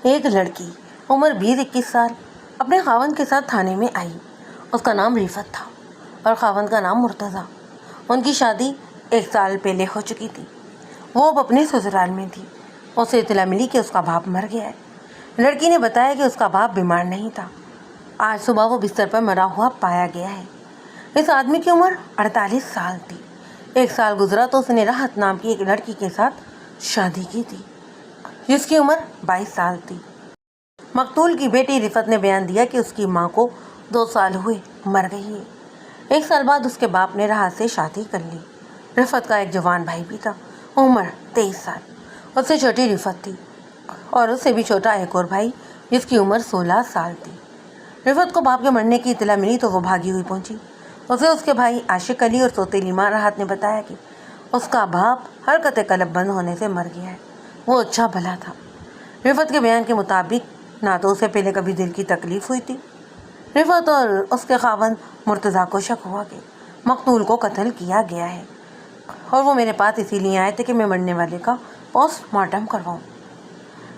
ایک لڑکی عمر 20-21 سال اپنے خاوند کے ساتھ تھانے میں آئی۔ اس کا نام رفت تھا اور خاوند کا نام مرتضیٰ۔ ان کی شادی 1 سال پہلے ہو چکی تھی۔ وہ اب اپنے سسرال میں تھی۔ اسے اطلاع ملی کہ اس کا باپ مر گیا ہے۔ لڑکی نے بتایا کہ اس کا باپ بیمار نہیں تھا۔ آج صبح وہ بستر پر مرا ہوا پایا گیا ہے۔ اس آدمی کی عمر 48 سال تھی۔ 1 سال گزرا تو اس نے راحت نام کی ایک لڑکی کے ساتھ شادی کی تھی جس کی عمر 22 سال تھی۔ مقتول کی بیٹی رفت نے بیان دیا کہ اس کی ماں کو 2 سال ہوئے مر گئی ہے۔ 1 سال بعد اس کے باپ نے راحت سے شادی کر لی۔ رفت کا ایک جوان بھائی بھی تھا، عمر 23 سال۔ اس سے چھوٹی رفت تھی اور اس سے بھی چھوٹا ایک اور بھائی جس کی عمر 16 سال تھی۔ رفت کو باپ کے مرنے کی اطلاع ملی تو وہ بھاگی ہوئی پہنچی۔ اسے اس کے بھائی عاشق علی اور سوتیلی ماں راحت نے بتایا کہ اس کا باپ حرکت قلب بند ہونے سے مر گیا ہے۔ وہ اچھا بھلا تھا۔ رفت کے بیان کے مطابق نہ تو اسے پہلے کبھی دل کی تکلیف ہوئی تھی۔ رفت اور اس کے خاوند مرتضیٰ کو شک ہوا کہ مقتول کو قتل کیا گیا ہے اور وہ میرے پاس اسی لیے آئے تھے کہ میں مرنے والے کا پوسٹ مارٹم کرواؤں۔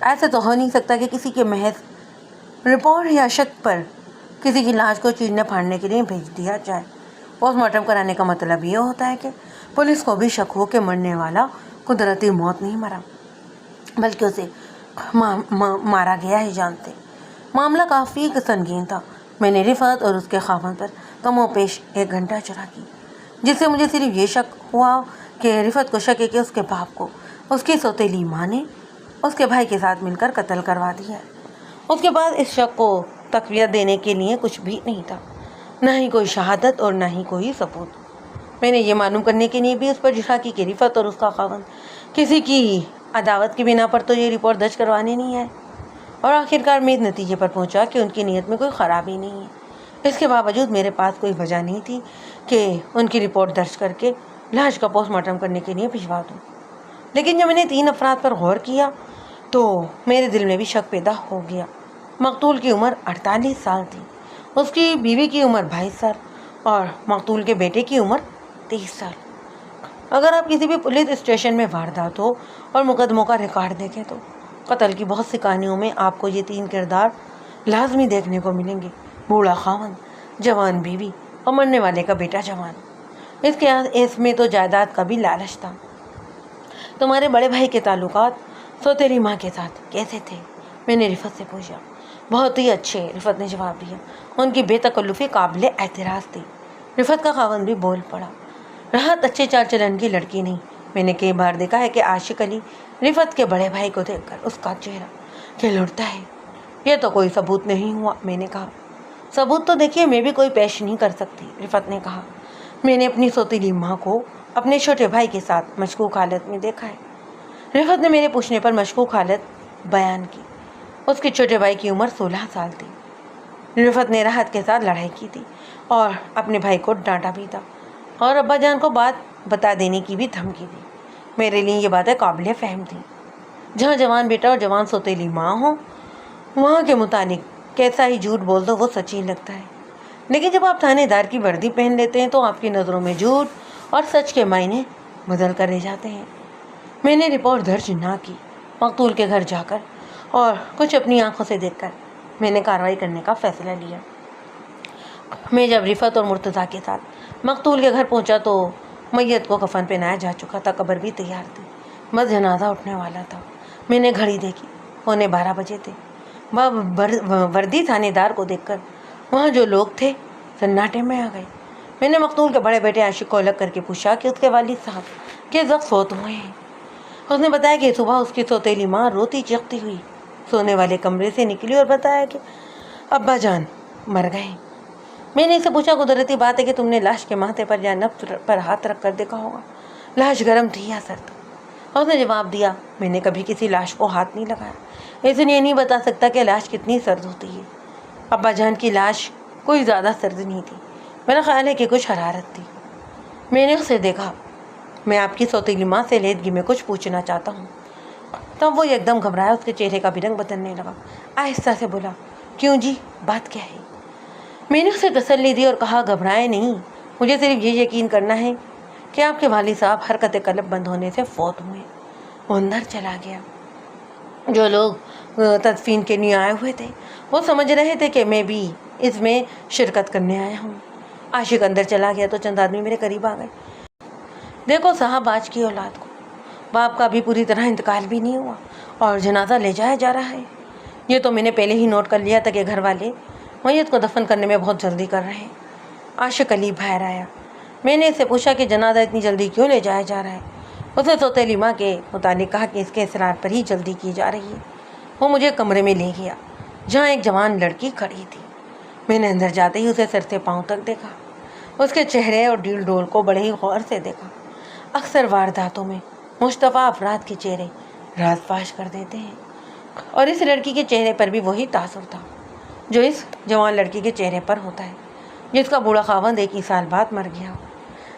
ایسے تو ہو نہیں سکتا کہ کسی کے محض رپورٹ یا شک پر کسی کی لاش کو چیرنے پھاڑنے کے لیے بھیج دیا جائے۔ پوسٹ مارٹم کرانے کا مطلب یہ ہوتا ہے کہ پولیس کو بھی شک ہو کہ مرنے والا قدرتی موت نہیں مرا بلکہ اسے مارا گیا ہے جان سے۔ معاملہ کافی سنگین تھا۔ میں نے رفت اور اس کے خاوند پر کم و بیش 1 گھنٹہ چرا کی، جس سے مجھے صرف یہ شک ہوا کہ رفت کو شک ہے کہ اس کے باپ کو اس کی سوتیلی ماں نے اس کے بھائی کے ساتھ مل کر قتل کروا دیا ہے۔ اس کے بعد اس شک کو تقویت دینے کے لیے کچھ بھی نہیں تھا، نہ ہی کوئی شہادت اور نہ ہی کوئی ثبوت۔ میں نے یہ معلوم کرنے کے لیے بھی اس پر جرا کی کہ رفت اور اس کا خاوند کسی کی عداوت کی بنا پر تو یہ رپورٹ درج کروانے نہیں آئے، اور آخرکار میں اس نتیجے پر پہنچا کہ ان کی نیت میں کوئی خرابی نہیں ہے۔ اس کے باوجود میرے پاس کوئی وجہ نہیں تھی کہ ان کی رپورٹ درج کر کے لاش کا پوسٹ مارٹم کرنے کے لیے بھجوا دوں۔ لیکن جب میں نے 3 افراد پر غور کیا تو میرے دل میں بھی شک پیدا ہو گیا۔ مقتول کی عمر 48 سال تھی، اس کی بیوی کی عمر 22 سال اور مقتول کے بیٹے کی عمر 23 سال۔ اگر آپ کسی بھی پولیس اسٹیشن میں وارداتوں اور مقدموں کا ریکارڈ دیکھیں تو قتل کی بہت سی کہانیوں میں آپ کو یہ 3 کردار لازمی دیکھنے کو ملیں گے: بوڑھا خاوند، جوان بیوی اور مرنے والے کا بیٹا جوان۔ اس میں تو جائیداد کا بھی لالچ تھا۔ تمہارے بڑے بھائی کے تعلقات سوتیلی ماں کے ساتھ کیسے تھے؟ میں نے رفت سے پوچھا۔ بہت ہی اچھے، رفت نے جواب دیا۔ ان کی بے تکلفی قابل اعتراض تھی۔ رفت کا خاوند بھی بول پڑا۔ راحت اچھے چال چلن کی لڑکی نہیں۔ میں نے کئی بار دیکھا ہے کہ عاشق علی رفت کے بڑے بھائی کو دیکھ کر اس کا چہرہ کھل اٹھتا ہے۔ یہ تو کوئی ثبوت نہیں ہوا، میں نے کہا۔ ثبوت تو دیکھیے میں بھی کوئی پیش نہیں کر سکتی، رفت نے کہا۔ میں نے اپنی سوتیلی ماں کو اپنے چھوٹے بھائی کے ساتھ مشکوک حالت میں دیکھا ہے۔ رفت نے میرے پوچھنے پر مشکوک حالت بیان کی۔ اس کے چھوٹے بھائی کی عمر 16 سال تھی۔ رفت نے راحت کے ساتھ لڑائی کی تھی اور اپنے بھائی کو ڈانٹا بھی تھا اور ابا جان کو بات بتا دینے کی بھی دھمکی دی۔ میرے لیے یہ باتیں قابل فہم تھیں۔ جہاں جوان بیٹا اور جوان سوتیلی ماں ہوں وہاں کے متعلق کیسا ہی جھوٹ بول دو وہ سچ ہی لگتا ہے، لیکن جب آپ تھانے دار کی وردی پہن لیتے ہیں تو آپ کی نظروں میں جھوٹ اور سچ کے معنی بدل کر رہ جاتے ہیں۔ میں نے رپورٹ درج نہ کی۔ مقتول کے گھر جا کر اور کچھ اپنی آنکھوں سے دیکھ کر میں نے کارروائی کرنے کا فیصلہ لیا۔ میں جب رفت اور مرتضیٰ کے ساتھ مقتول کے گھر پہنچا تو میت کو کفن پہنایا جا چکا تھا، قبر بھی تیار تھی، بس جنازہ اٹھنے والا تھا۔ میں نے گھڑی دیکھی، 11:15 بجے تھے۔ وردی تھانے دار کو دیکھ کر وہاں جو لوگ تھے سناٹے میں آ گئے۔ میں نے مقتول کے بڑے بیٹے عاشق کو الگ کر کے پوچھا کہ اس کے والد صاحب کس وقت فوت ہوئے ہیں۔ اس نے بتایا کہ صبح اس کی سوتیلی ماں روتی چیختی ہوئی سونے والے کمرے سے نکلی اور بتایا کہ ابا جان مر گئے۔ میں نے اسے پوچھا، قدرتی بات ہے کہ تم نے لاش کے ماتھے پر یا نبض پر ہاتھ رکھ کر دیکھا ہوگا، لاش گرم تھی یا سرد؟ اس نے جواب دیا، میں نے کبھی کسی لاش کو ہاتھ نہیں لگایا، اس لیے نہیں بتا سکتا کہ لاش کتنی سرد ہوتی ہے۔ ابا جان کی لاش کوئی زیادہ سرد نہیں تھی، میرا خیال ہے کہ کچھ حرارت تھی۔ میں نے اسے دیکھا، میں آپ کی سوتیلی ماں سے علیحدگی میں کچھ پوچھنا چاہتا ہوں۔ تب وہ ایک دم گھبرایا، اس کے چہرے کا بھی رنگ بدلنے لگا، آہستہ سے بولا، کیوں جی، بات کیا ہے؟ میں نے اسے تسلی دی اور کہا، گھبرائے نہیں، مجھے صرف یہ یقین کرنا ہے کہ آپ کے والد صاحب حرکت قلب بند ہونے سے فوت ہوئے۔ وہ اندر چلا گیا۔ جو لوگ تدفین کے لیے آئے ہوئے تھے۔ وہ سمجھ رہے تھے کہ میں بھی اس میں شرکت کرنے آیا ہوں۔ عاشق اندر چلا گیا تو چند آدمی میرے قریب آ گئے۔ دیکھو صاحب، آج کی اولاد کو باپ کا بھی پوری طرح انتقال بھی نہیں ہوا اور جنازہ لے جایا جا رہا ہے۔ یہ تو میں نے پہلے ہی نوٹ کر لیا تھا کہ گھر والے میت کو دفن کرنے میں بہت جلدی کر رہے ہیں۔ عاشق علی باہر آیا۔ میں نے اس سے پوچھا کہ جنازہ اتنی جلدی کیوں لے جایا جا رہا ہے؟ اس نے سوتیلی ماں کے متعلق کہا کہ اس کے اصرار پر ہی جلدی کی جا رہی ہے۔ وہ مجھے کمرے میں لے گیا جہاں ایک جوان لڑکی کھڑی تھی۔ میں نے اندر جاتے ہی اسے سر سے پاؤں تک دیکھا۔ اس کے چہرے اور ڈیل ڈول کو بڑے ہی غور سے دیکھا۔ اکثر وارداتوں میں مشتبہ افراد کے چہرے راز فاش کر دیتے ہیں، اور اس لڑکی کے چہرے پر بھی وہی تاثر تھا جو اس جوان لڑکی کے چہرے پر ہوتا ہے جس کا بوڑھا خاوند ایک ہی سال بعد مر گیا۔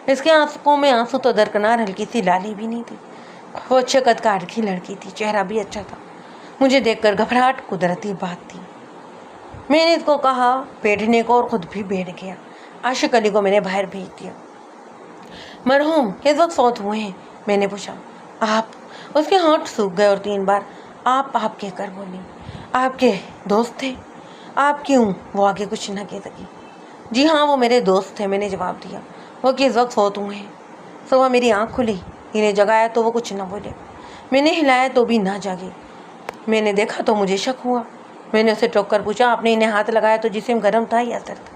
اس کے آنکھوں میں آنسو تو درکنار ہلکی سی لالی بھی نہیں تھی۔ وہ اچھے قد کاٹ کی لڑکی تھی، چہرہ بھی اچھا تھا۔ مجھے دیکھ کر گھبراہٹ قدرتی بات تھی۔ میں نے اس کو کہا بیٹھنے کو اور خود بھی بیٹھ گیا۔ عاشق علی کو میں نے باہر بھیج دیا۔ مرحوم کس وقت فوت ہوئے ہیں؟ میں نے پوچھا۔ آپ؟ اس کے ہونٹ سوکھ گئے اور 3 بار آپ کہہ کر بولی۔ آپ کے دوست تھے؟ آپ کیوں؟ وہ آگے کچھ نہ کہہ سکی۔ جی ہاں، وہ میرے دوست تھے، میں نے جواب دیا۔ وہ کس وقت فوت ہوئے ہیں؟ صبح میری آنکھ کھلی، انہیں جگایا تو وہ کچھ نہ بولے۔ میں نے ہلایا تو بھی نہ جاگے۔ میں نے دیکھا تو مجھے شک ہوا۔ میں نے اسے ٹوک کر پوچھا، آپ نے انہیں ہاتھ لگایا تو جسم گرم تھا یا سرد؟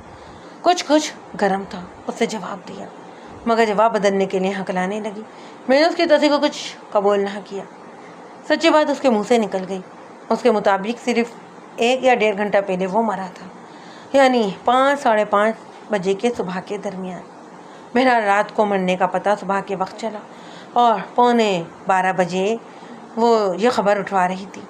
کچھ گرم تھا، اس نے جواب دیا، مگر جواب بدلنے کے لیے ہکلانے لگی۔ میں نے اس کی تصدیق کو کچھ قبول نہ کیا۔ سچی بات اس کے منہ سے نکل گئی۔ اس کے مطابق صرف 1 یا 1.5 گھنٹہ پہلے وہ مرا تھا، یعنی 5 ساڑھے 5 بجے کے صبح کے درمیان۔ میرا رات کو مرنے کا پتہ صبح کے وقت چلا اور 11:45 بجے وہ یہ خبر اٹھوا رہی تھی۔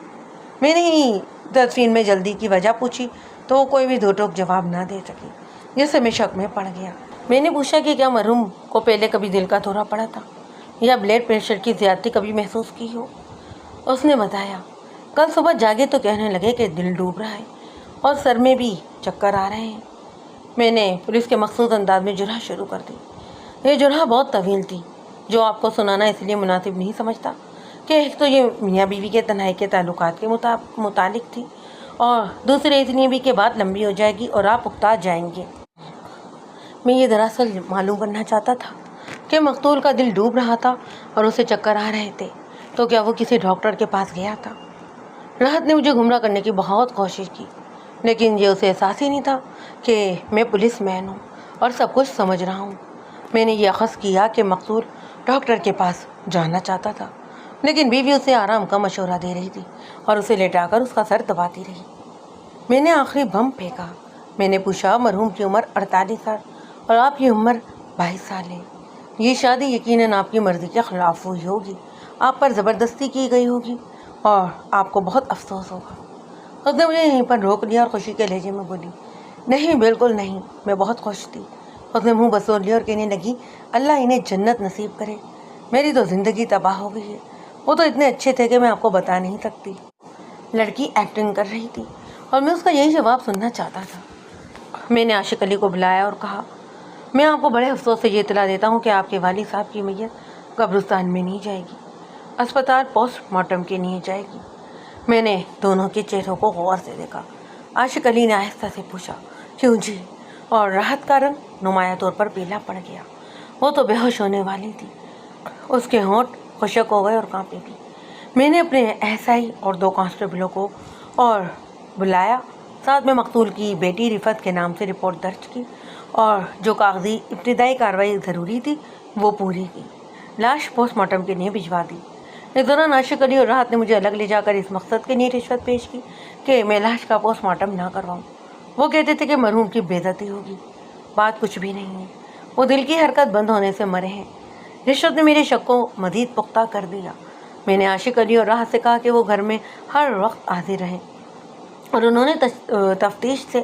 میں نے ہی تدفین میں جلدی کی وجہ پوچھی تو وہ کوئی بھی دو ٹوک جواب نہ دے سکی، جس سے میں شک میں پڑ گیا۔ میں نے پوچھا کہ کیا مرحوم کو پہلے کبھی دل کا دورہ پڑا تھا یا بلڈ پریشر کی زیادتی کبھی محسوس کی ہو؟ اس نے بتایا، کل صبح جاگے تو کہنے لگے کہ دل ڈوب رہا ہے اور سر میں بھی چکر آ رہے ہیں۔ میں نے پولیس کے مخصوص انداز میں جرح شروع کر دی۔ یہ جرح بہت طویل تھی، جو آپ کو سنانا اس لیے مناسب نہیں سمجھتا کہ ایک تو یہ میاں بیوی کے تنہائی کے تعلقات کے متعلق تھی، اور دوسرے اس لیے بھی کہ بات لمبی ہو جائے گی اور آپ اکتا جائیں گے۔ میں یہ دراصل معلوم کرنا چاہتا تھا کہ مقتول کا دل ڈوب رہا تھا اور اسے چکر آ رہے تھے تو کیا وہ کسی ڈاکٹر کے پاس گیا تھا؟ راحت نے مجھے گمراہ کرنے کی بہت کوشش کی، لیکن یہ اسے احساس ہی نہیں تھا کہ میں پولیس مین ہوں اور سب کچھ سمجھ رہا ہوں۔ میں نے یہ اخذ کیا کہ مقتول ڈاکٹر کے پاس جانا چاہتا تھا، لیکن بیوی اسے آرام کا مشورہ دے رہی تھی اور اسے لیٹا کر اس کا سر دباتی رہی۔ میں نے آخری بم پھینکا۔ میں نے پوچھا، مرحوم کی عمر 48 سال اور آپ کی عمر 22 سال ہے۔ یہ شادی یقیناً آپ کی مرضی کے خلاف ہوئی ہوگی، آپ پر زبردستی کی گئی ہوگی اور آپ کو بہت افسوس ہوگا۔ اس نے مجھے یہیں پر روک لیا اور خوشی کے لہجے میں بولی، نہیں بالکل نہیں، میں بہت خوش تھی۔ اس نے منہ بسور لیا اور کہنے لگی، اللہ انہیں جنت نصیب کرے، میری تو زندگی تباہ ہو گئی ہے۔ وہ تو اتنے اچھے تھے کہ میں آپ کو بتا نہیں سکتی۔ لڑکی ایکٹنگ کر رہی تھی اور میں اس کا یہی جواب سننا چاہتا تھا۔ میں نے عاشق علی کو بلایا اور کہا، میں آپ کو بڑے افسوس سے یہ اطلاع دیتا ہوں کہ آپ کے والد صاحب کی میت قبرستان میں نہیں جائے گی، اسپتال پوسٹ مارٹم کے لیے جائے گی۔ میں نے دونوں کے چہروں کو غور سے دیکھا۔ عاشق علی نے آہستہ سے پوچھا، کیوں جی؟ اور راحت کا رنگ نمایاں طور پر پیلا پڑ گیا۔ وہ تو بے ہوش ہونے والی تھی، اس کے ہونٹ خشک ہو گئے اور کانپے بھی۔ میں نے اپنے احسائی اور 2 کانسٹیبلوں کو اور بلایا، ساتھ میں مقتول کی بیٹی رفت کے نام سے رپورٹ درج کی اور جو کاغذی ابتدائی کارروائی ضروری تھی وہ پوری کی۔ لاش پوسٹ مارٹم کے لیے بھجوا دی۔ اس دوران عاشق علی اور راحت نے مجھے الگ لے جا کر اس مقصد کے لیے رشوت پیش کی کہ میں لاش کا پوسٹ مارٹم نہ کرواؤں۔ وہ کہتے تھے کہ مرحوم کی بے عزتی ہوگی۔ بات کچھ بھی نہیں ہے، وہ دل کی حرکت بند ہونے سے مرے ہیں۔ رشوت نے میرے شک کو مزید پختہ کر دیا۔ میں نے عاشق علی اور راحت سے کہا کہ وہ گھر میں ہر وقت حاضر رہیں، اور انہوں نے تفتیش سے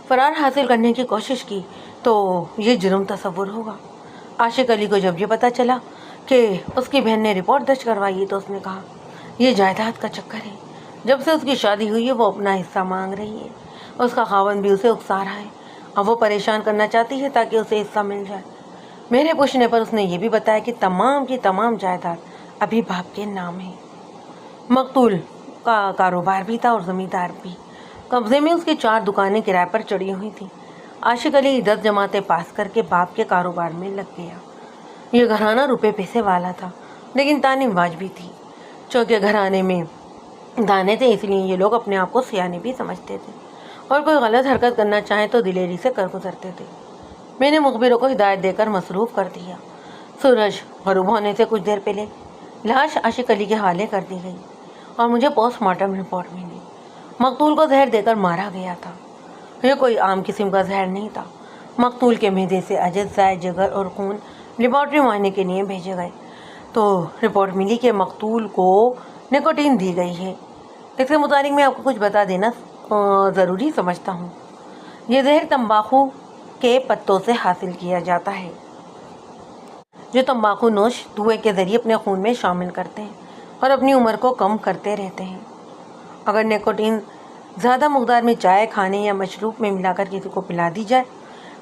فرار حاصل کرنے کی کوشش کی تو یہ جرم تصور ہوگا۔ عاشق علی کو جب یہ پتہ چلا کہ اس کی بہن نے رپورٹ درج کروائی تو اس نے کہا، یہ جائیداد کا چکر ہے، جب سے اس کی شادی ہوئی ہے وہ اپنا حصہ مانگ رہی ہے، اس کا خاوند بھی اسے اکسا رہا ہے، اب وہ پریشان کرنا چاہتی ہے تاکہ اسے حصہ مل جائے۔ میرے پوچھنے پر اس نے یہ بھی بتایا کہ تمام کی تمام جائیداد ابھی باپ کے نام ہے۔ مقتول کا کاروبار بھی تھا اور زمیندار بھی. قبضے میں اس کی 4 دکانیں کرائے پر چڑھی ہوئی تھیں. عاشق علی 10 جماعتیں پاس کر کے باپ کے کاروبار میں لگ گیا. یہ گھرانہ روپے پیسے والا تھا لیکن تعلیم واجبی تھی. چونکہ گھرانے میں دانے تھے اس لیے یہ لوگ اپنے آپ کو سیانے بھی سمجھتے تھے اور کوئی غلط حرکت کرنا چاہیں تو دلیری سے کر گزرتے تھے. میں نے مخبروں کو ہدایت دے کر مصروف کر دیا. سورج غروب ہونے سے کچھ دیر پہلے لاش عاشق علی کے حوالے کر دی گئی اور مجھے پوسٹ مارٹم رپورٹ ملی. مقتول کو زہر دے کر مارا گیا تھا. یہ کوئی عام قسم کا زہر نہیں تھا. مقتول کے معدے سے اجزائے جگر اور خون لیبارٹری معائنے کے لیے بھیجے گئے تو رپورٹ ملی کہ مقتول کو نکوٹین دی گئی ہے. اس کے متعلق میں آپ کو کچھ بتا دینا ضروری سمجھتا ہوں. یہ زہر تمباکو کے پتوں سے حاصل کیا جاتا ہے جو تمباکو نوش دھوئے کے ذریعے اپنے خون میں شامل کرتے ہیں اور اپنی عمر کو کم کرتے رہتے ہیں. اگر نکوٹین زیادہ مقدار میں چائے کھانے یا مشروب میں ملا کر کسی کو پلا دی جائے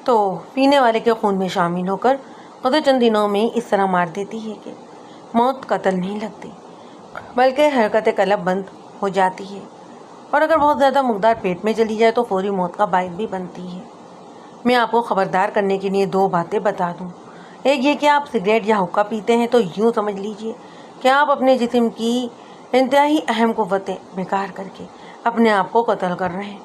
تو پینے والے کے خون میں شامل ہو کر اسے چند دنوں میں اس طرح مار دیتی ہے کہ موت قتل نہیں لگتی بلکہ حرکت قلب بند ہو جاتی ہے. اور اگر بہت زیادہ مقدار پیٹ میں چلی جائے تو فوری موت کا باعث بھی بنتی ہے. میں آپ کو خبردار کرنے کے لیے 2 باتیں بتا دوں. ایک یہ کہ آپ سگریٹ یا حقہ پیتے ہیں تو یوں سمجھ لیجئے کہ آپ اپنے جسم کی انتہائی اہم قوتیں بیکار کر کے اپنے آپ کو قتل کر رہے ہیں.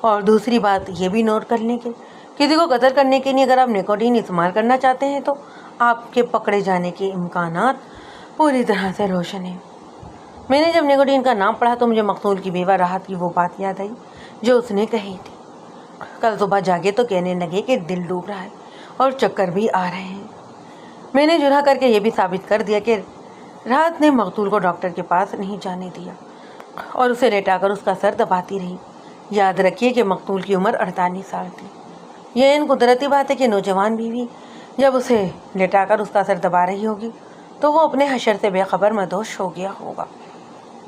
اور دوسری بات یہ بھی نوٹ کر لیں کہ کسی کو قتل کرنے کے لیے اگر آپ نکوٹین استعمال کرنا چاہتے ہیں تو آپ کے پکڑے جانے کے امکانات پوری طرح سے روشن ہیں. میں نے جب نکوٹین کا نام پڑھا تو مجھے مقتول کی بیوہ راحت کی وہ بات یاد آئی جو اس نے کہی تھی. کل صبح جاگے تو کہنے لگے کہ دل ڈوب رہا ہے اور چکر بھی آ رہے ہیں. میں نے جرح کر کے یہ بھی ثابت کر دیا کہ راحت نے مقتول کو ڈاکٹر کے پاس نہیں جانے دیا اور اسے لیٹا کر اس کا سر دباتی رہی. یاد رکھیے کہ مقتول کی عمر 48 سال تھی. یہ ان قدرتی بات ہے کہ نوجوان بیوی جب اسے لیٹا کر اس کا سر دبا رہی ہوگی تو وہ اپنے حشر سے بے خبر مدہوش ہو گیا ہوگا.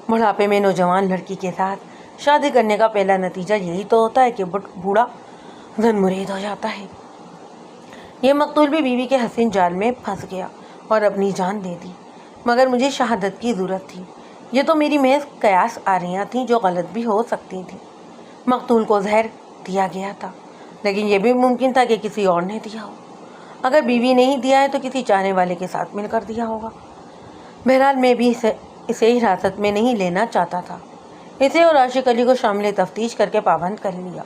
بڑھاپے میں نوجوان لڑکی کے ساتھ شادی کرنے کا پہلا نتیجہ یہی تو ہوتا ہے کہ بوڑھا زن مرید ہو جاتا ہے. یہ مقتول بھی بیوی کے حسین جال میں پھنس گیا اور اپنی جان دے دی مگر مجھے شہادت کی ضرورت تھی. یہ تو میری محض قیاس آریاں تھیں جو غلط بھی ہو سکتی تھیں. مقتول کو زہر دیا گیا تھا لیکن یہ بھی ممکن تھا کہ کسی اور نے دیا ہو. اگر بیوی نہیں دیا ہے تو کسی چاہنے والے کے ساتھ مل کر دیا ہوگا. بہرحال میں بھی اسے حراست میں نہیں لینا چاہتا تھا. اسے اور عاشق علی کو شامل تفتیش کر کے پابند کر لیا.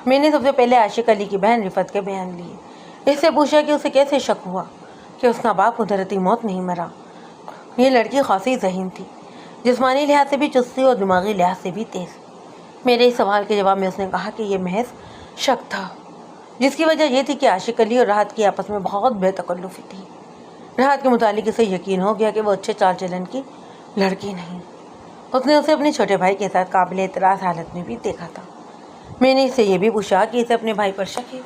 میں نے سب سے پہلے عاشق علی کی بہن رفت کے بیان لیے. اس سے پوچھا کہ اسے کیسے شک ہوا کہ اس کا باپ قدرتی موت نہیں مرا. یہ لڑکی خاصی ذہین تھی, جسمانی لحاظ سے بھی چستی اور دماغی لحاظ سے بھی تیز. میرے اس سوال کے جواب میں اس نے کہا کہ یہ محض شک تھا جس کی وجہ یہ تھی کہ عاشق علی اور راحت کی آپس میں بہت بے تکلفی تھی. راحت کے متعلق اسے یقین ہو گیا کہ وہ اچھے چال چلن کی لڑکی نہیں. اس نے اسے اپنے چھوٹے بھائی کے ساتھ قابل اعتراض حالت میں بھی دیکھا تھا. میں نے اس سے یہ بھی پوچھا کہ اسے اپنے بھائی پر شک ہے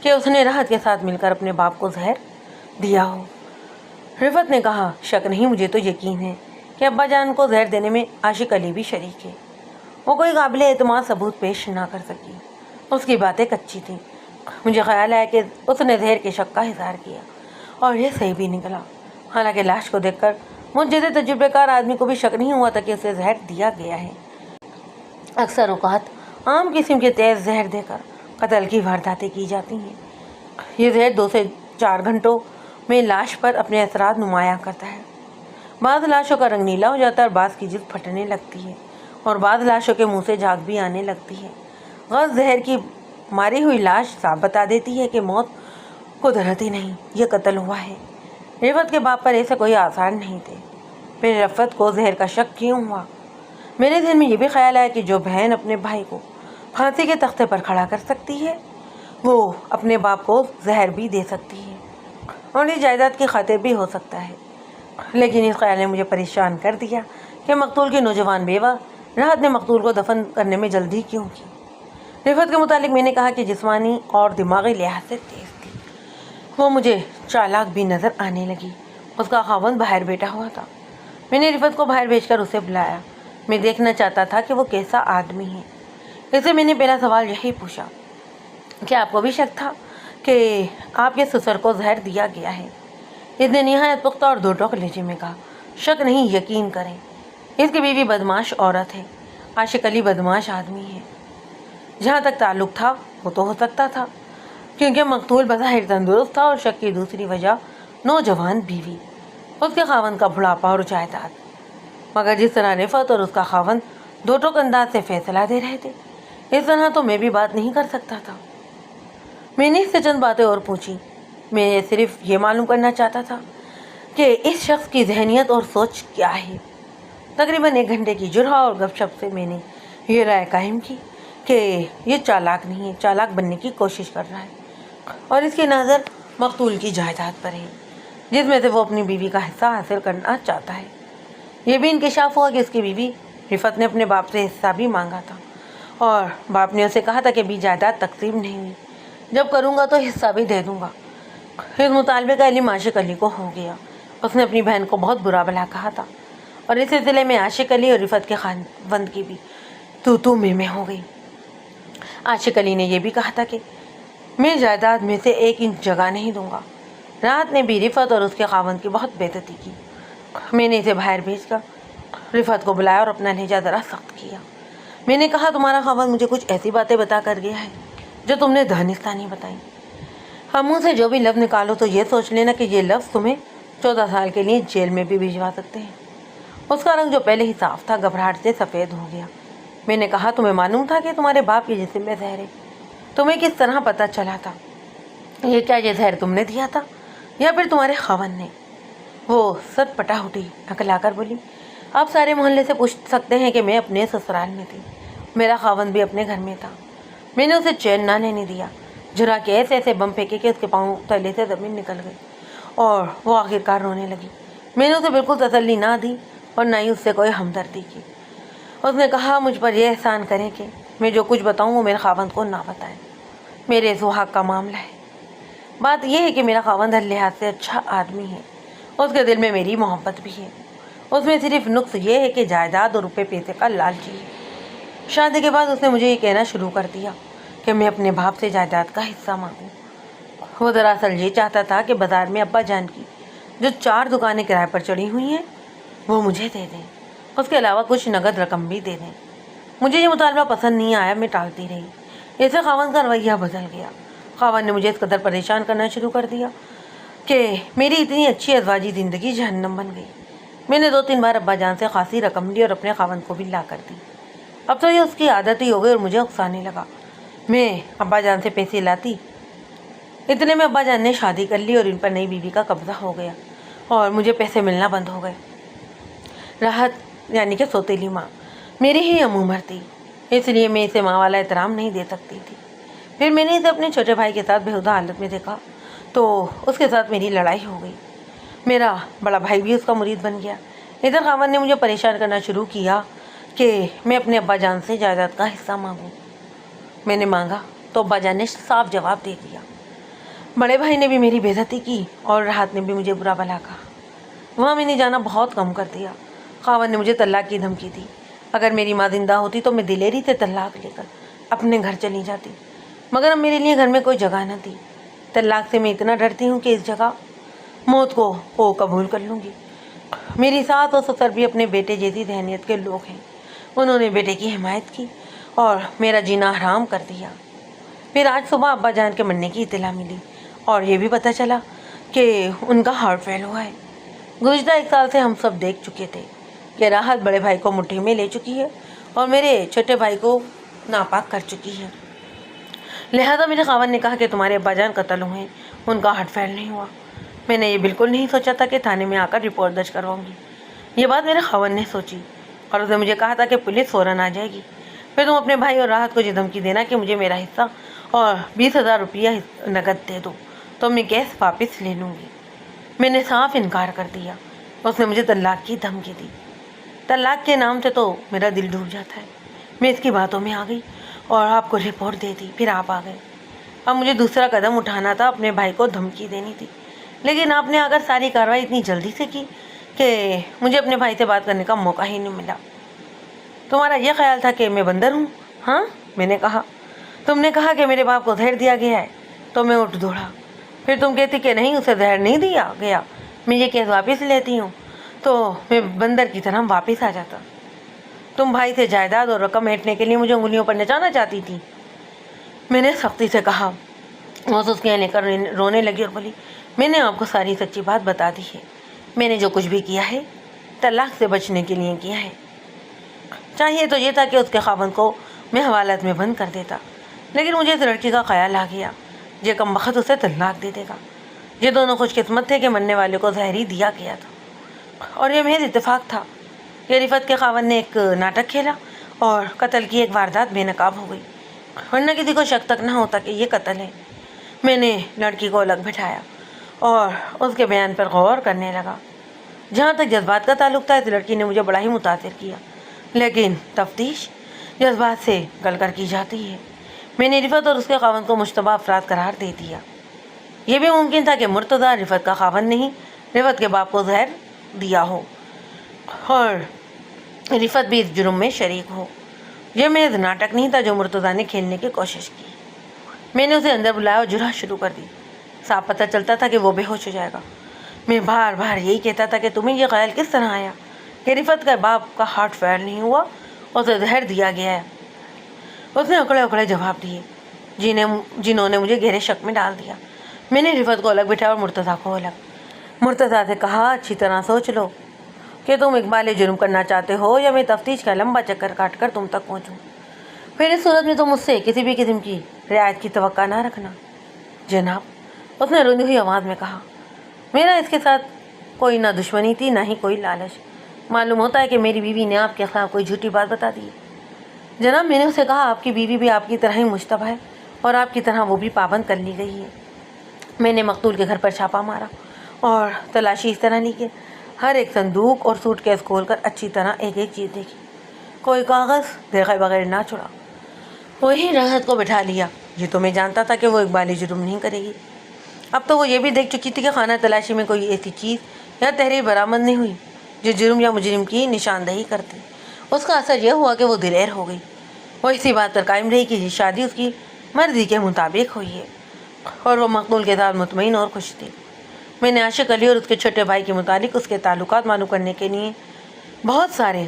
کہ اس نے راحت کے ساتھ مل کر اپنے باپ کو زہر دیا ہو. رفت نے کہا, شک نہیں, مجھے تو یقین ہے کہ ابا جان کو زہر دینے میں عاشق علی بھی شریک ہے. وہ کوئی قابل اعتماد ثبوت پیش نہ کر سکی. اس کی باتیں کچی تھیں. مجھے خیال آیا کہ اس نے زہر کے شک کا اظہار کیا اور یہ صحیح بھی نکلا. حالانکہ لاش کو دیکھ کر مجھ جیسے تجربے کار آدمی کو بھی شک نہیں ہوا تھا کہ اسے زہر دیا گیا ہے. اکثر اوقات عام قسم کے تیز زہر دے کر قتل کی وارداتیں کی جاتی ہیں. یہ زہر 2 سے 4 گھنٹوں میں لاش پر اپنے اثرات نمایاں کرتا ہے. بعض لاشوں کا رنگ نیلا ہو جاتا ہے اور بعض کی جلد پھٹنے لگتی ہے اور بعض لاشوں کے منہ سے جھاگ بھی آنے لگتی ہے. غرض زہر کی ماری ہوئی لاش صاف بتا دیتی ہے کہ موت قدرتی نہیں, یہ قتل ہوا ہے. رفت کے باپ پر ایسے کوئی آثار نہیں تھے. پھر رفت کو زہر کا شک کیوں ہوا؟ میرے ذہن میں یہ بھی خیال آیا کہ جو بہن اپنے بھائی کو پھانسی کے تختے پر کھڑا کر سکتی ہے وہ اپنے باپ کو زہر بھی دے سکتی ہے اور یہ جائیداد کی خاطر بھی ہو سکتا ہے. لیکن اس خیال نے مجھے پریشان کر دیا کہ مقتول کی نوجوان بیوہ راحت نے مقتول کو دفن کرنے میں جلدی کیوں کی. رفت کے متعلق میں نے کہا کہ جسمانی اور دماغی لحاظ سے تیز تھی. وہ مجھے چالاک بھی نظر آنے لگی. اس کا خاوند باہر بیٹھا ہوا تھا. میں نے رفت کو باہر بھیج کر اسے بلایا. میں دیکھنا چاہتا تھا کہ وہ کیسا آدمی ہے. اسے میں نے پہلا سوال یہی پوچھا, کیا آپ کو بھی شک تھا کہ آپ کے سسر کو زہر دیا گیا ہے؟ اس نے نہایت پختہ اور دو ٹوک لہجے میں کہا, شک نہیں, یقین کریں. اس کی بیوی بدماش عورت ہے، عاشق علی بدماش آدمی ہے۔ جہاں تک تعلق تھا وہ تو ہو سکتا تھا، کیونکہ مقتول بظاہر تندرست تھا، اور شک کی دوسری وجہ نوجوان بیوی، اس کے خاوند کا بڑھاپا اور جائیداد۔ مگر جس طرح رفعت اور اس کا خاوند دو ٹوک انداز سے فیصلہ دے رہے تھے، اس طرح تو میں بھی بات نہیں کر سکتا تھا۔ میں نے اس سے چند باتیں اور پوچھی۔ میں صرف یہ معلوم کرنا چاہتا تھا کہ اس شخص کی ذہنیت اور سوچ کیا ہے۔ تقریباً 1 گھنٹے کی جرح اور گپ شپ سے میں نے یہ رائے قائم کی کہ یہ چالاک نہیں ہے، چالاک بننے کی کوشش کر رہا ہے، اور اس کی نظر مقتول کی جائیداد پر ہے، جس میں سے وہ اپنی بیوی کا حصہ حاصل کرنا چاہتا ہے۔ یہ بھی انکشاف ہوا کہ اس کی بیوی رفعت نے اپنے باپ سے حصہ بھی مانگا تھا، اور باپ نے اسے کہا تھا کہ بھی جائیداد تقسیم نہیں ہوئی، جب کروں گا تو حصہ بھی دے دوں گا۔ اس مطالبے کا علم عاشق علی کو ہو گیا۔ اس نے اپنی بہن کو بہت برا بھلا کہا تھا، اور اس سلسلے میں عاشق علی اور رفعت کے خاوند کی بھی تو میں ہو گئی۔ عاشق علی نے یہ بھی کہا تھا کہ میں جائیداد میں سے 1 انچ جگہ نہیں دوں گا۔ راحت نے بھی رفعت اور اس کے خاوند کی بہت بے عزتی کی۔ میں نے اسے باہر بھیج کر رفعت کو بلایا اور اپنا لہجہ ذرا سخت کیا۔ میں نے کہا تمہارا خاوند مجھے کچھ ایسی باتیں بتا کر گیا ہے جو تم نے دانستہ نہیں بتائی۔ ہم منہ سے جو بھی لفظ نکالو تو یہ سوچ لینا کہ یہ لفظ تمہیں 14 سال کے لیے جیل میں بھی بھجوا سکتے ہیں۔ اس کا رنگ جو پہلے ہی صاف تھا گھبراہٹ سے سفید ہو گیا۔ میں نے کہا تمہیں معلوم تھا کہ تمہارے باپ کے جسم میں زہر ہے؟ تمہیں کس طرح پتہ چلا تھا؟ یہ کیا یہ زہر تم نے دیا تھا یا پھر تمہارے خاوند نے؟ وہ سٹ پٹا اٹھی، اکلا کر بولی، آپ سارے محلے سے پوچھ سکتے ہیں کہ میں اپنے سسرال میں تھی، میرا خاوند بھی اپنے گھر میں تھا۔ میں نے اسے چین نہ لینے دیا، جھرا کے ایسے بم پھینکے کہ اس کے پاؤں تلے سے زمین نکل گئی اور وہ آخرکار رونے لگی۔ میں نے اسے بالکل تسلی نہ دی اور نہ ہی اس سے کوئی ہمدردی کی۔ اس نے کہا مجھ پر یہ احسان کریں کہ میں جو کچھ بتاؤں وہ میرے خاوند کو نہ بتائیں، میرے سہاگ کا معاملہ ہے۔ بات یہ ہے کہ میرا خاوند ہر لحاظ سے اچھا آدمی ہے، اس کے دل میں میری محبت بھی ہے، اس میں صرف نقص یہ ہے کہ جائیداد اور روپے پیسے کا لالچی ہے۔ شادی کے بعد اس نے مجھے یہ کہنا شروع کر دیا کہ میں اپنے باپ سے جائیداد کا حصہ مانگوں۔ وہ دراصل یہ چاہتا تھا کہ بازار میں ابا جان کی جو 4 دکانیں کرائے پر چڑھی ہوئی ہیں وہ مجھے دے دیں، اس کے علاوہ کچھ نقد رقم بھی دے دیں۔ مجھے یہ مطالبہ پسند نہیں آیا، میں ٹالتی رہی۔ اسے خاوند کا رویہ بدل گیا۔ خاوند نے مجھے اس قدر پریشان کرنا شروع کر دیا کہ میری اتنی اچھی ازواجی زندگی جہنم بن گئی۔ میں نے 2-3 بار ابا جان سے خاصی رقم لی اور اپنے خاوند کو بھی لا کر دی۔ اب تو یہ اس کی عادت ہی ہو گئی اور مجھے اکسانے لگا۔ میں ابا جان سے پیسے لاتی، اتنے میں ابا جان نے شادی کر لی اور ان پر نئی بیوی کا قبضہ ہو گیا اور مجھے پیسے ملنا بند ہو گئے۔ راحت یعنی کہ سوتیلی ماں میری ہی ام عمر تھی، اس لیے میں اسے ماں والا احترام نہیں دے سکتی تھی۔ پھر میں نے اسے اپنے چھوٹے بھائی کے ساتھ بےہودہ حالت میں دیکھا تو اس کے ساتھ میری لڑائی ہو گئی۔ میرا بڑا بھائی بھی اس کا مرید بن گیا۔ ادھر خاوند نے مجھے پریشان کرنا شروع کیا کہ میں اپنے ابا جان سے جائیداد کا حصہ مانگوں۔ میں نے مانگا تو ابا جان نے صاف جواب دے دیا۔ بڑے بھائی نے بھی میری بے عزتی کی اور راحت نے بھی مجھے برا بھلا کہا۔ وہاں میں نے جانا بہت کم کر دیا۔ خاوند نے مجھے طلاق کی دھمکی دی۔ اگر میری ماں زندہ ہوتی تو میں دلیری سے طلاق لے کر اپنے گھر چلی جاتی، مگر اب میرے لیے گھر میں کوئی جگہ نہ تھی۔ طلاق سے میں اتنا ڈرتی ہوں کہ اس جگہ موت کو قبول کر لوں گی۔ میری ساس اور سسر بھی اپنے بیٹے جیسی ذہنیت کے لوگ ہیں، انہوں نے بیٹے کی حمایت کی اور میرا جینا حرام کر دیا۔ پھر آج صبح ابا جان کے مرنے کی اطلاع ملی اور یہ بھی پتہ چلا کہ ان کا ہارٹ فیل ہوا ہے۔ گزشتہ 1 سال سے ہم سب دیکھ چکے تھے کہ راحت بڑے بھائی کو مٹھی میں لے چکی ہے اور میرے چھوٹے بھائی کو ناپاک کر چکی ہے۔ لہذا میرے خاوند نے کہا کہ تمہارے ابا جان قتل ہوئے، ان کا ہارٹ فیل نہیں ہوا۔ میں نے یہ بالکل نہیں سوچا تھا کہ تھانے میں آ کر رپورٹ درج کرواؤں گی۔ یہ بات میرے خاوند نے سوچی اور اس نے مجھے کہا تھا کہ پولیس فوراً آ جائے گی، پھر تم اپنے بھائی اور راحت کو یہ دھمکی دینا کہ مجھے میرا حصہ اور 20,000 روپیہ نقد دے دو تو میں کیس واپس لے لوں گی۔ میں نے صاف انکار کر دیا۔ اس نے مجھے طلاق کی دھمکی دی۔ طلاق کے نام سے تو میرا دل ڈوب جاتا ہے۔ میں اس کی باتوں میں آ گئی اور آپ کو رپورٹ دے دی، پھر آپ آ گئے۔ اب مجھے دوسرا قدم اٹھانا تھا، اپنے بھائی کو دھمکی دینی تھی، لیکن آپ نے آ کر ساری کارروائی اتنی جلدی سے کی کہ مجھے اپنے بھائی سے بات کرنے کا موقع ہی نہیں ملا۔ تمہارا یہ خیال تھا کہ میں بندر ہوں؟ ہاں، میں نے کہا۔ تم نے کہا کہ میرے باپ کو زہر دیا گیا ہے تو میں اٹھ دوڑا۔ پھر تم کہتی کہ نہیں، اسے زہر نہیں دیا گیا، میں یہ کیس واپس لیتی ہوں۔ تو میں بندر کی طرح واپس آ جاتا. تم بھائی سے جائیداد اور رقم ہینٹنے کے لیے مجھے انگلیوں پر نچانا چاہتی تھی. میں نے سختی سے کہا. وہ اس کے لے کر رونے لگی اور بولی, میں نے آپ کو ساری سچی بات بتا دی ہے. میں نے جو کچھ بھی کیا ہے طلاق سے بچنے کے لیے کیا ہے. چاہیے تو یہ تھا کہ اس کے خاوند کو میں حوالت میں بند کر دیتا, لیکن مجھے اس لڑکی کا خیال آ گیا یہ کم بخت اسے طلاق دے دے گا. یہ دونوں خوش قسمت تھے کہ مرنے والے کو زہر ہی دیا گیا تھا, اور یہ محض اتفاق تھا کہ رفت کے خاوند نے ایک ناٹک کھیلا اور قتل کی ایک واردات بے نقاب ہو گئی, ورنہ کسی کو شک تک نہ ہوتا کہ یہ قتل ہے. میں نے لڑکی کو الگ بٹھایا اور اس کے بیان پر غور کرنے لگا. جہاں تک جذبات کا تعلق تھا اس لڑکی نے مجھے بڑا ہی متاثر کیا, لیکن تفتیش جذبات سے گل کر کی جاتی ہے. میں نے رفت اور اس کے خاوند کو مشتبہ افراد قرار دے دیا. یہ بھی ممکن تھا کہ مرتضیٰ رفت کا خاوند نہیں, رفت کے باپ کو زہر دیا ہو اور رفت بھی اس جرم میں شریک ہو. یہ محض ناٹک نہیں تھا جو مرتضیٰ نے کھیلنے کی کوشش کی. میں نے اسے اندر بلایا اور جرح شروع کر دی. صاف پتہ چلتا تھا کہ وہ بے ہوش ہو جائے گا. میں بار بار یہی کہتا تھا کہ تمہیں یہ خیال کس طرح آیا کہ رفت کا باپ کا ہارٹ فیل نہیں ہوا, اسے زہر دیا گیا ہے. اس نے اکڑے اکڑے جواب دیے جنہوں نے مجھے گہرے شک میں ڈال دیا. میں نے رفت کو الگ بٹھایا اور مرتضیٰ کو الگ. مرتضیٰ سے کہا, اچھی طرح سوچ لو کہ تم اقبال جرم کرنا چاہتے ہو یا میں تفتیش کا لمبا چکر کاٹ کر تم تک پہنچوں. پھر اس صورت میں تم مجھ سے کسی بھی قسم کی رعایت کی توقع نہ رکھنا. جناب, اس نے روندی ہوئی آواز میں کہا, میرا اس کے ساتھ کوئی نہ دشمنی تھی نہ ہی کوئی لالچ. معلوم ہوتا ہے کہ میری بیوی نے آپ کے خلاف کوئی جھوٹی بات بتا دی. جناب, میں نے اسے کہا, آپ کی بیوی بھی آپ کی طرح ہی مشتبہ ہے اور آپ کی طرح وہ بھی پابند کر لی گئی ہے. میں نے مقتول کے گھر پر چھاپا مارا اور تلاشی اس طرح لی کہ ہر ایک صندوق اور سوٹ کیس کھول کر اچھی طرح ایک ایک چیز دیکھی. کوئی کاغذ دیکھے بغیر نہ چھوڑا. وہی راحت کو بٹھا لیا. یہ تو میں جانتا تھا کہ وہ اقبالی جرم نہیں کرے گی. اب تو وہ یہ بھی دیکھ چکی تھی کہ خانہ تلاشی میں کوئی ایسی چیز یا تحریر برآمد نہیں ہوئی جو جرم یا مجرم کی نشاندہی کرتی. اس کا اثر یہ ہوا کہ وہ دلیر ہو گئی. وہ اسی بات پر قائم رہی کہ یہ شادی اس کی مرضی کے مطابق ہوئی ہے اور وہ مقتول کے ساتھ مطمئن اور خوش تھی. میں نے عاشق علی اور اس کے چھوٹے بھائی کے متعلق اس کے تعلقات معلوم کرنے کے لیے بہت سارے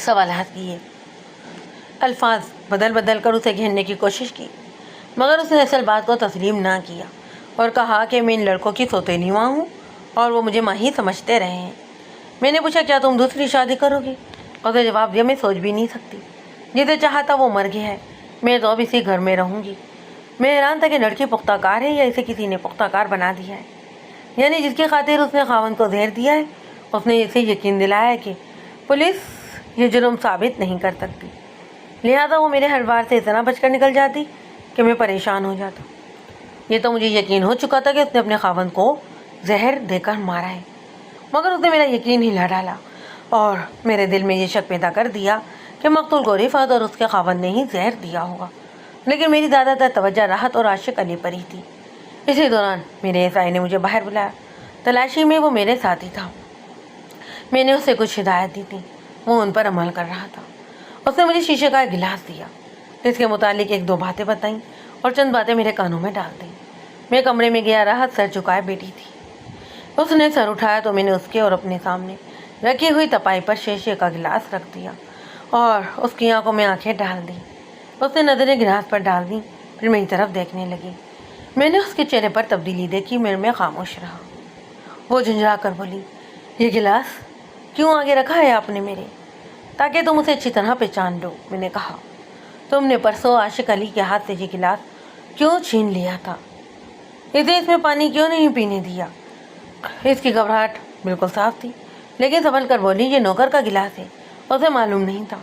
سوالات کیے. الفاظ بدل بدل کر اسے گھیرنے کی کوشش کی, مگر اس نے اصل بات کو تسلیم نہ کیا اور کہا کہ میں ان لڑکوں کی سوتیلی ماں ہوں اور وہ مجھے ماں ہی سمجھتے رہے ہیں. میں نے پوچھا, کیا تم دوسری شادی کرو گی؟ اس نے جواب دیا, میں سوچ بھی نہیں سکتی. جسے چاہا تھا وہ مر گیا ہے, میں تو اب اسی گھر میں رہوں گی. میں حیران تھا کہ لڑکی پختہ کار ہے یا اسے کسی نے پختہ کار بنا دیا ہے. یعنی جس کی خاطر اس نے خاوند کو زہر دیا ہے اس نے اسے یقین دلایا ہے کہ پولیس یہ جرم ثابت نہیں کر سکتی, لہذا وہ میرے ہر بار سے اتنا بچ کر نکل جاتی کہ میں پریشان ہو جاتا. یہ تو مجھے یقین ہو چکا تھا کہ اس نے اپنے خاوند کو زہر دے کر مارا ہے, مگر اس نے میرا یقین ہلا ڈالا اور میرے دل میں یہ شک پیدا کر دیا کہ مقتول کو رفعت اور اس کے خاوند نے ہی زہر دیا ہوگا. لیکن میری زیادہ تر توجہ راحت اور عاشق علی پر ہی تھی. اسی دوران میرے ایس آئی نے مجھے باہر بلایا. تلاشی میں وہ میرے ساتھ ہی تھا. میں نے اسے کچھ ہدایت دی تھی, وہ ان پر عمل کر رہا تھا. اس نے مجھے شیشے کا ایک گلاس دیا, اس کے متعلق ایک دو باتیں بتائیں اور چند باتیں میرے کانوں میں ڈال دیں. میں کمرے میں گیا, راحت سر جھکائے بیٹھی تھی. اس نے سر اٹھایا تو میں نے اس کے اور اپنے سامنے رکھی ہوئی تپائی پر شیشے کا گلاس رکھ دیا اور اس کی آنکھوں میں آنکھیں ڈال دیں. اس نے نظریں گلاس پر ڈال دیں, پھر میری طرف دیکھنے لگی. میں نے اس کے چہرے پر تبدیلی دیکھی. میں خاموش رہا. وہ جھنجھلا کر بولی, یہ گلاس کیوں آگے رکھا ہے آپ نے میرے, تاکہ تم اسے اچھی طرح پہچان لو. میں نے کہا, تم نے پرسوں عاشق علی کے ہاتھ سے یہ گلاس کیوں چھین لیا تھا؟ اسے اس میں پانی کیوں نہیں پینے دیا؟ اس کی گھبراہٹ بالکل صاف تھی, لیکن سنبھل کر بولی, یہ نوکر کا گلاس ہے, اسے معلوم نہیں تھا.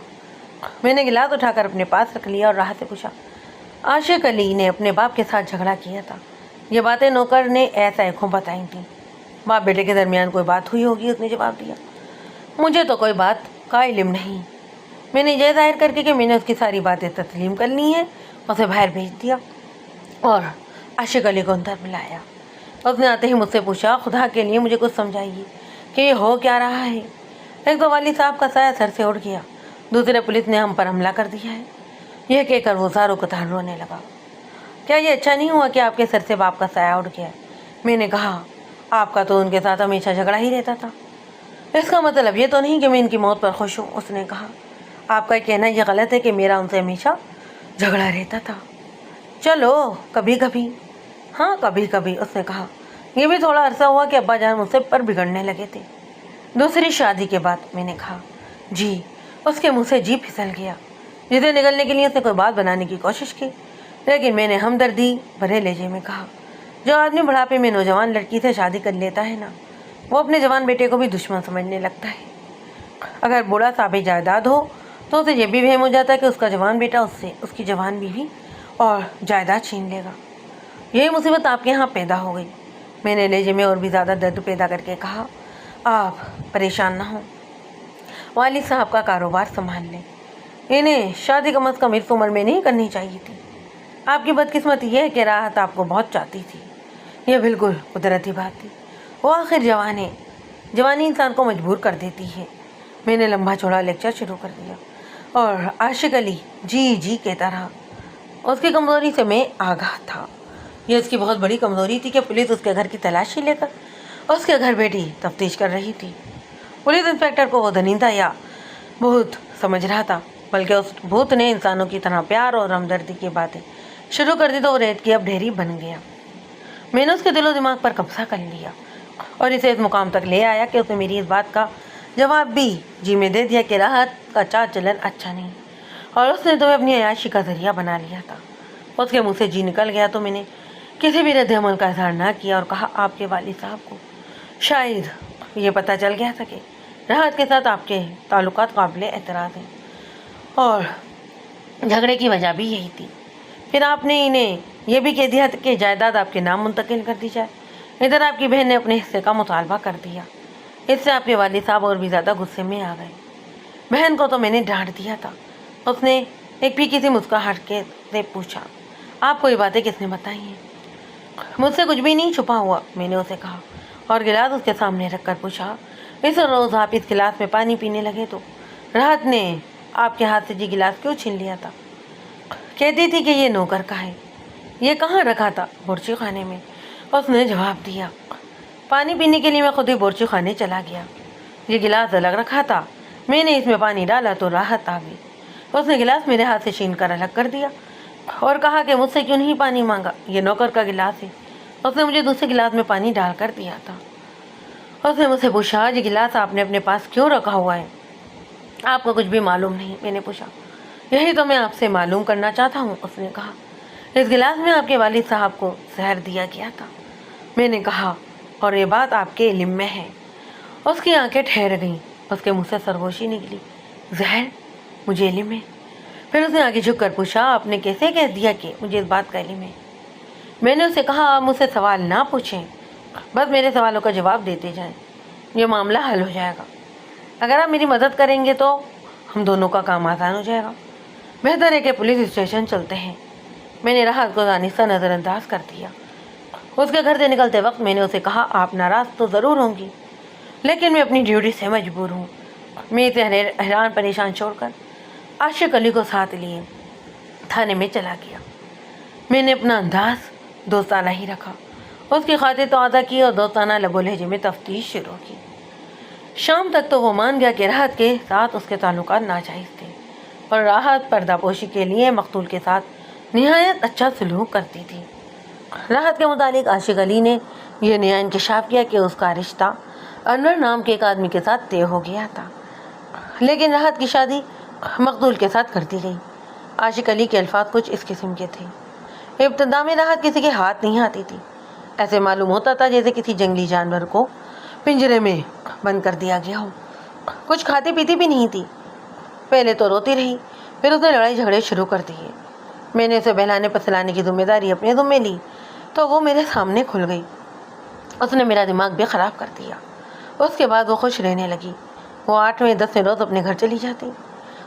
میں نے گلاس اٹھا کر اپنے پاس رکھ لیا اور راحت سے پوچھا, عاشق علی نے اپنے باپ کے ساتھ جھگڑا کیا تھا, یہ باتیں نوکر نے ایسا ایکھوں بتائی تھیں. باپ بیٹے کے درمیان کوئی بات ہوئی ہوگی, اس نے جواب دیا. مجھے تو کوئی بات کا علم نہیں. میں نے یہ ظاہر کر کے کہ میں نے اس کی ساری باتیں تسلیم کر لی ہیں اسے باہر بھیج دیا اور عاشق علی کو اندر بلایا. اس نے آتے ہی مجھ سے پوچھا, خدا کے لیے مجھے کچھ سمجھائیے کہ یہ ہو کیا رہا ہے. ایک تو والد صاحب کا سایہ سر سے اڑ گیا, دوسرے پولیس نے ہم پر حملہ کر دیا ہے. یہ کہہ کر وہ زاروں قطار رونے لگا. کیا یہ اچھا نہیں ہوا کہ آپ کے سر سے باپ کا سایہ اڑ گیا؟ میں نے کہا, آپ کا تو ان کے ساتھ ہمیشہ جھگڑا ہی رہتا تھا. اس کا مطلب یہ تو نہیں کہ میں ان کی موت پر خوش ہوں، اس نے کہا۔ آپ کا کہنا یہ غلط ہے کہ میرا ان سے ہمیشہ جھگڑا رہتا تھا۔ چلو کبھی کبھی، ہاں کبھی کبھی، اس نے کہا۔ یہ بھی تھوڑا عرصہ ہوا کہ ابا جان مجھ سے پر بگڑنے لگے تھے، دوسری شادی کے بعد، میں نے کہا۔ جی، اس کے منہ سے جی پھسل گیا۔ جسے نکلنے کے لیے اس نے کوئی بات بنانے کی کوشش کی، لیکن میں نے ہمدردی بھرے لہجے میں کہا، جو آدمی بڑھاپے میں نوجوان لڑکی سے شادی کر لیتا ہے نا، وہ اپنے جوان بیٹے کو بھی دشمن سمجھنے لگتا ہے۔ اگر بوڑھا صاحب جائیداد ہو تو اسے یہ بھی وہم ہو جاتا ہے کہ اس کا جوان بیٹا اس سے اس کی جوان بیوی اور جائیداد چھین لے گا۔ یہی مصیبت آپ کے ہاں پیدا ہو گئی، میں نے لہجے میں اور بھی زیادہ درد پیدا کر کے کہا۔ آپ پریشان نہ ہوں، والد صاحب کا کاروبار سنبھال لیں، انہیں شادی کم از کم اس عمر میں نہیں کرنی چاہیے تھی۔ آپ کی بدقسمتی یہ ہے کہ راحت آپ کو بہت چاہتی تھی، یہ بالکل قدرتی بات تھی، وہ آخر جوان ہے، جوانی انسان کو مجبور کر دیتی ہے۔ میں نے لمبا چوڑا لیکچر شروع کر دیا اور عاشق علی جی جی کہتا رہا۔ اس کی کمزوری سے میں آگاہ تھا، یہ اس کی بہت بڑی کمزوری تھی کہ پولیس اس کے گھر کی تلاشی لے کر اس کے گھر بیٹھی تفتیش کر رہی تھی۔ پولیس انسپکٹر کو وہ دنیندہ یا بھوت سمجھ رہا تھا، بلکہ اس بھوت نے انسانوں کی طرح پیار اور ہمدردی کی باتیں شروع کر دی تو وہ ریت کی اب ڈھیری بن گیا۔ میں نے اس کے دل و دماغ پر قبضہ کر لیا اور اسے اس مقام تک لے آیا کہ اس نے میری اس بات کا جواب بھی جی میں دے دیا کہ راحت کا چال چلن اچھا نہیں اور اس نے تمہیں اپنی عیاشی کا ذریعہ بنا لیا تھا۔ اس کے منہ سے جی نکل گیا تو میں نے کسی بھی رد عمل کا اظہار نہ کیا اور کہا، آپ کے والد صاحب کو شاید یہ پتہ چل گیا تھا کہ راحت کے ساتھ آپ کے تعلقات قابل اعتراض ہیں اور جھگڑے کی وجہ بھی یہی تھی۔ پھر آپ نے انہیں یہ بھی کہہ دیا کہ جائیداد آپ کے نام منتقل کر دی جائے۔ ادھر آپ کی بہن نے اپنے حصے کا مطالبہ کر دیا، اس سے آپ کے والد صاحب اور بھی زیادہ غصے میں آ گئے۔ بہن کو تو میں نے ڈانٹ دیا تھا، اس نے ایک پھیکی سی مسکراہٹ کے سے پوچھا، آپ کو یہ باتیں کس نے بتائی ہیں؟ مجھ سے کچھ بھی نہیں چھپا ہوا، میں نے اسے کہا اور گلاس اس کے سامنے رکھ کر پوچھا، اس روز آپ اس گلاس میں پانی پینے لگے تو راحت نے آپ کے ہاتھ سے جی گلاس کیوں چھین لیا تھا؟ کہتی تھی کہ یہ نوکر کا ہے۔ یہ کہاں رکھا تھا؟ بورچی خانے میں، اس نے جواب دیا۔ پانی پینے کے لیے میں خود ہی بورچی خانے چلا گیا۔ یہ گلاس الگ رکھا تھا، میں نے اس میں پانی ڈالا تو راحت آ گئی۔ اس نے گلاس میرے ہاتھ سے چھین کر الگ کر دیا اور کہا کہ مجھ سے کیوں نہیں پانی مانگا، یہ نوکر کا گلاس ہے۔ اس نے مجھے دوسرے گلاس میں پانی ڈال کر دیا تھا۔ اس نے مجھ سے پوچھا، یہ گلاس آپ نے اپنے پاس کیوں رکھا ہوا ہے؟ آپ کو کچھ بھی معلوم نہیں؟ میں نے پوچھا۔ یہی تو میں آپ سے معلوم کرنا چاہتا ہوں، اس نے کہا۔ اس گلاس میں آپ کے والد صاحب کو زہر دیا گیا تھا، میں نے کہا، اور یہ بات آپ کے علم میں ہے۔ اس کی آنکھیں ٹھہر گئیں، اس کے منہ سے سرگوشی نکلی۔ زہر؟ مجھے علم ہے؟ پھر اس نے آگے جھک کر پوچھا، آپ نے کیسے کہہ دیا کہ مجھے اس بات کا علم ہے؟ میں نے اسے کہا، آپ مجھ سے سوال نہ پوچھیں، بس میرے سوالوں کا جواب دیتے جائیں، یہ معاملہ حل ہو جائے گا۔ اگر آپ میری مدد کریں گے تو ہم دونوں کا کام آسان ہو جائے گا۔ بہتر ہے کہ پولیس اسٹیشن چلتے ہیں۔ میں نے راحت کو دانستہ نظر انداز کر دیا۔ اس کے گھر سے نکلتے وقت میں نے اسے کہا، آپ ناراض تو ضرور ہوں گی، لیکن میں اپنی ڈیوٹی سے مجبور ہوں۔ میں اسے حیران پریشان چھوڑ کر عاشق علی کو ساتھ لیے تھانے میں چلا گیا۔ میں نے اپنا انداز دوستانہ ہی رکھا، اس کی خاطر تواضع کی اور دوستانہ لب و لہجے میں تفتیش شروع کی۔ شام تک تو وہ مان گیا کہ راحت کے ساتھ اس کے تعلقات ناجائز تھے اور راحت پردہ پوشی کے لیے مقتول کے ساتھ نہایت اچھا سلوک کرتی تھی۔ راحت کے متعلق عاشق علی نے یہ نیا انکشاف کیا کہ اس کا رشتہ انور نام کے ایک آدمی کے ساتھ طے ہو گیا تھا، لیکن راحت کی شادی مقتول کے ساتھ کر دی گئی۔ عاشق علی کے الفاظ کچھ اس قسم کے تھے، ابتدا میں راحت کسی کے ہاتھ نہیں آتی تھی، ایسے معلوم ہوتا تھا جیسے کسی جنگلی جانور کو پنجرے میں بند کر دیا گیا ہو۔ کچھ کھاتی پیتی بھی نہیں تھی، پہلے تو روتی رہی، پھر اس نے لڑائی جھگڑے شروع کر دیے۔ میں نے اسے بہلانے پسلانے کی ذمہ داری اپنے ذمے لی تو وہ میرے سامنے کھل گئی۔ اس نے میرا دماغ بھی خراب کر دیا۔ اس کے بعد وہ خوش رہنے لگی، وہ 8ویں 10ویں روز اپنے گھر چلی جاتی۔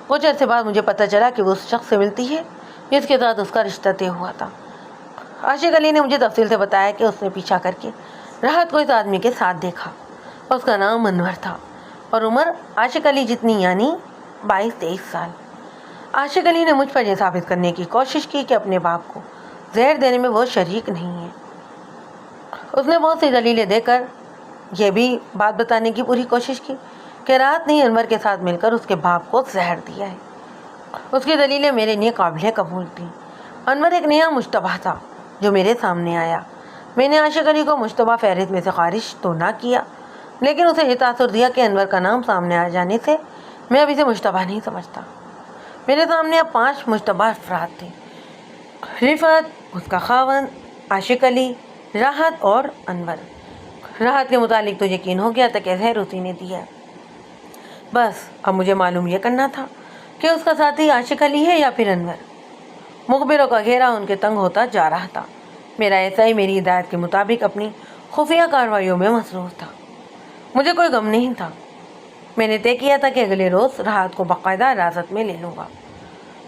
کچھ عرصے بعد مجھے پتہ چلا کہ وہ اس شخص سے ملتی ہے جس کے ساتھ اس کا رشتہ طے ہوا تھا۔ عاشق علی نے مجھے تفصیل سے بتایا کہ اس نے پیچھا کر کے راحت کو اس آدمی کے ساتھ دیکھا۔ اس کا نام انور تھا اور عمر عاشق علی جتنی، یعنی 22-23 سال۔ عاشق علی نے مجھ پر یہ ثابت کرنے کی کوشش کی کہ اپنے باپ کو زہر دینے میں وہ شریک نہیں ہے۔ اس نے بہت سی دلیلیں دے کر یہ بھی بات بتانے کی پوری کوشش کی کہ راحت نے انور کے ساتھ مل کر اس کے باپ کو زہر دیا ہے۔ اس کی دلیلیں میرے لیے قابل قبول تھیں۔ انور ایک نیا مشتبہ تھا جو میرے سامنے آیا۔ میں نے عاشق علی کو مشتبہ فہرست میں سے خارج تو نہ کیا، لیکن اسے یہ تاثر دیا کہ انور کا نام سامنے آ جانے سے میں اب اسے مشتبہ نہیں سمجھتا۔ میرے سامنے اب 5 مشتبہ افراد تھے: رفعت، اس کا خاوند، عاشق علی، راحت اور انور۔ راحت کے متعلق تو یقین ہو گیا تھا کہ زہر اسی نے دیا ہے۔ بس اب مجھے معلوم یہ کرنا تھا کہ اس کا ساتھی عاشق علی ہے یا پھر انور۔ مخبروں کا گھیرا ان کے تنگ ہوتا جا رہا تھا۔ میرا ایسا ہی میری ہدایت کے مطابق اپنی خفیہ کارروائیوں میں مصروف تھا۔ مجھے کوئی غم نہیں تھا۔ میں نے طے کیا تھا کہ اگلے روز راحت کو باقاعدہ حراست میں لے لوں گا۔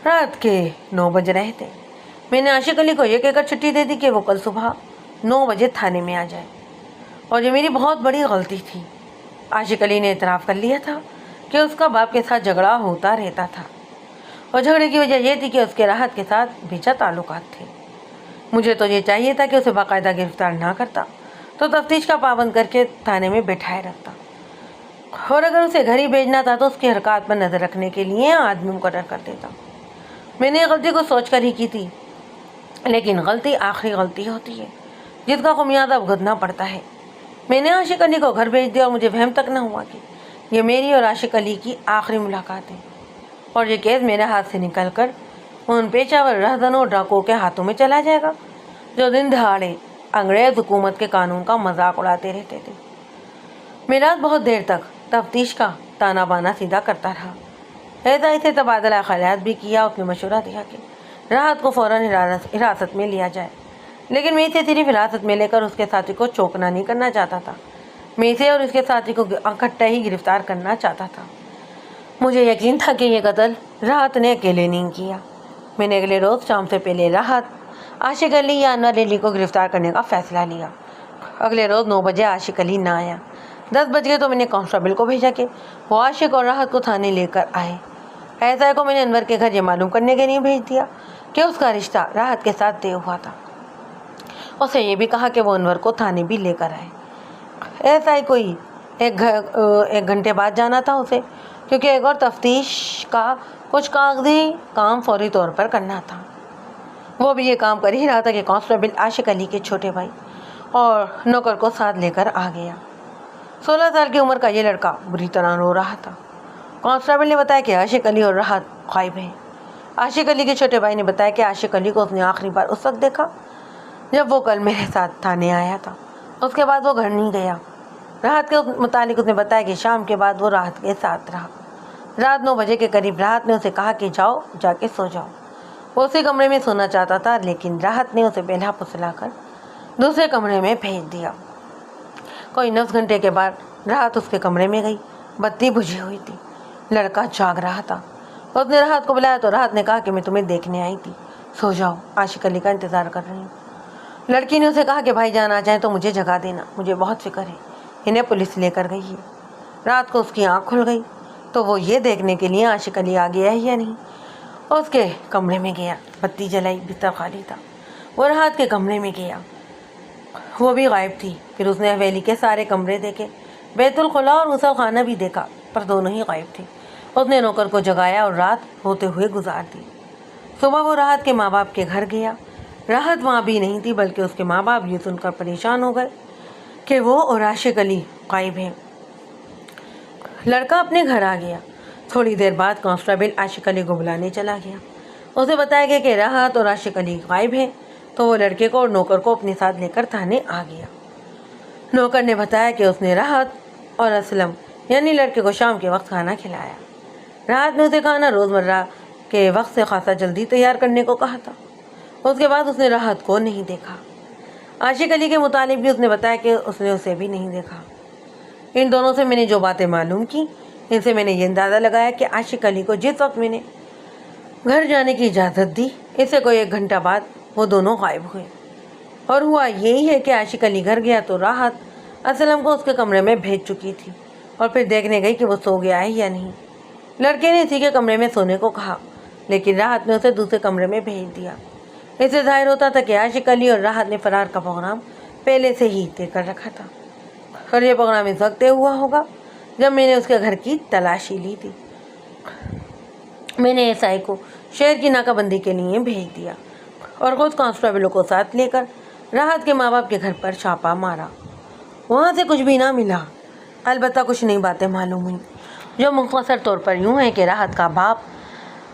رات کے 9 بج رہے تھے۔ میں نے عاشق علی کو یہ کہہ کر چھٹی دے دی کہ وہ کل صبح 9 بجے تھانے میں آ جائے، اور یہ میری بہت بڑی غلطی تھی۔ عاشق علی نے اعتراف کر لیا تھا کہ اس کا باپ کے ساتھ جھگڑا ہوتا رہتا تھا، اور جھگڑے کی وجہ یہ تھی کہ اس کے راحت کے ساتھ بھیجا تعلقات تھے۔ مجھے تو یہ چاہیے تھا کہ اسے باقاعدہ گرفتار نہ کرتا تو تفتیش کا پابند کر کے تھانے میں بٹھائے رکھتا، اور اگر اسے گھر ہی بھیجنا تھا تو اس کی حرکات پر نظر رکھنے کے لیے آدمی مقرر کر دیتا۔ میں نے غلطی کو سوچ کر ہی کی تھی، لیکن غلطی آخری غلطی ہوتی ہے جس کا خمیازہ بھگتنا پڑتا ہے۔ میں نے عاشق علی کو گھر بھیج دیا اور مجھے وہم تک نہ ہوا کہ یہ میری اور عاشق علی کی آخری ملاقات ہے، اور یہ کیس میرے ہاتھ سے نکل کر ان پیشہ ور رہزنوں اور ڈاکوؤں کے ہاتھوں میں چلا جائے گا جو دن دہاڑے انگریز حکومت کے قانون کا مذاق اڑاتے رہتے تھے۔ میں رات بہت دیر تک تفتیش کا تانا بانا سیدھا کرتا رہا۔ ایسا اسے تبادلہ خیالات بھی کیا۔ اس نے مشورہ دیا کہ راحت کو فوراً حراست میں لیا جائے، لیکن میں اسے صرف حراست میں لے کر اس کے ساتھی کو چوکنا نہیں کرنا چاہتا تھا۔ میں اسے اور اس کے ساتھی کو اکٹھا ہی گرفتار کرنا چاہتا تھا۔ مجھے یقین تھا کہ یہ قتل راحت نے اکیلے نہیں کیا۔ میں نے اگلے روز شام سے پہلے راحت، عاشق علی یا انور علی کو گرفتار کرنے کا فیصلہ لیا۔ اگلے روز 9 بجے عاشق علی نہ آیا۔ 10 بج گئے تو میں نے کانسٹیبل کو بھیجا کہ وہ عاشق اور راحت کو تھانے لے کر آئے۔ ایسا کو میں نے انور کے گھر یہ معلوم کرنے کے لیے بھیج دیا کہ اس کا رشتہ راحت کے ساتھ طے ہوا تھا۔ اسے یہ بھی کہا کہ وہ انور کو تھانے بھی لے کر آئے۔ ایسا ہی کوئی ایک گھنٹے بعد جانا تھا اسے، کیونکہ ایک اور تفتیش کا کچھ کاغذی کام فوری طور پر کرنا تھا۔ وہ بھی یہ کام کر ہی رہا تھا کہ کانسٹیبل عاشق علی کے چھوٹے بھائی اور نوکر کو ساتھ لے کر آ گیا۔ 16 سال کی عمر کا یہ لڑکا بری طرح رو رہا تھا۔ کانسٹیبل نے بتایا کہ عاشق علی اور راحت غائب ہیں۔ عاشق علی کے چھوٹے بھائی نے بتایا کہ عاشق علی کو اس نے آخری بار اس وقت دیکھا جب وہ کل میرے ساتھ تھانے آیا تھا۔ اس کے بعد وہ گھر نہیں گیا۔ راحت کے متعلق اس نے بتایا کہ شام کے بعد وہ راحت کے ساتھ رہا۔ رات 9 بجے کے قریب راحت نے اسے کہا کہ جاؤ، جا کے سو جاؤ۔ وہ اسی کمرے میں سونا چاہتا تھا، لیکن راحت نے اسے بہلا پھسلا کر دوسرے کمرے میں بھیج دیا۔ کوئی 9 گھنٹے کے بعد راحت اس کے کمرے میں گئی۔ بتی بجھی ہوئی تھی۔ لڑکا جاگ رہا تھا۔ اس نے راحت کو بلایا تو راحت نے کہا کہ میں تمہیں دیکھنے آئی تھی، سو جاؤ، عاشق علی کا انتظار کر رہی ہوں۔ لڑکی نے اسے کہا کہ بھائی جان آ جائیں تو مجھے جگا دینا، مجھے بہت فکر ہے، انہیں پولیس لے کر گئی ہے۔ رات کو اس کی آنکھ کھل گئی تو وہ یہ دیکھنے کے لیے عاشق علی آ گیا ہے یا نہیں، اس کے کمرے میں گیا۔ بتی جلائی، بستر خالی تھا۔ وہ راحت کے کمرے میں گیا، وہ بھی غائب تھی۔ پھر اس نے حویلی کے سارے کمرے دیکھے، بیت الخلا اور غسل خانہ بھی دیکھا، پر دونوں ہی غائب تھے۔ اس نے نوکر کو جگایا اور رات ہوتے ہوئے گزار دی۔ صبح وہ راحت کے ماں باپ کے گھر گیا۔ راحت وہاں بھی نہیں تھی، بلکہ اس کے ماں باپ یہ سن کر پریشان ہو گئے کہ وہ اور عاشق علی غائب ہیں۔ لڑکا اپنے گھر آ گیا۔ تھوڑی دیر بعد کانسٹیبل عاشق علی کو بلانے چلا گیا۔ اسے بتایا گیا کہ راحت اور عاشق علی غائب ہیں، تو وہ لڑکے کو اور نوکر کو اپنے ساتھ لے کر تھانے آ گیا۔ نوکر نے بتایا کہ اس نے راحت اور اسلم یعنی لڑکے کو شام کے وقت کھانا کھلایا۔ راحت نے اسے کھانا روزمرہ کے وقت سے خاصا جلدی تیار کرنے کو کہا تھا۔ اس کے بعد اس نے راحت کو نہیں دیکھا۔ عاشق علی کے متعلق بھی اس نے بتایا کہ اس نے اسے بھی نہیں دیکھا۔ ان دونوں سے میں نے جو باتیں معلوم کی، ان سے میں نے یہ اندازہ لگایا کہ عاشق علی کو جس وقت میں نے گھر جانے کی اجازت دی، اس سے کوئی 1 گھنٹہ بعد وہ دونوں غائب ہوئے۔ اور ہوا یہی ہے کہ عاشق علی گھر گیا تو راحت اسلم کو اس کے کمرے میں بھیج چکی تھی، اور پھر دیکھنے گئی کہ وہ سو گیا ہے یا نہیں۔ لڑکے نے اسی کے کمرے میں سونے کو کہا، لیکن راحت نے اسے دوسرے کمرے میں بھیج دیا۔ اس سے ظاہر ہوتا تھا کہ عاشق علی اور راحت نے فرار کا پروگرام پہلے سے ہی طے کر رکھا تھا، اور یہ پروگرام اس وقت طے ہوا ہوگا جب میں نے اس کے گھر کی تلاشی لی تھی۔ میں نے ایس آئی کو شہر کی ناکہ بندی کے لیے بھیج دیا اور خود کانسٹیبلوں کو ساتھ لے کر راحت کے ماں باپ کے گھر پر چھاپا مارا۔ وہاں سے کچھ بھی نہ ملا، البتہ کچھ نئی باتیں معلوم ہوئیں جو مختصر طور پر یوں ہیں کہ راحت کا باپ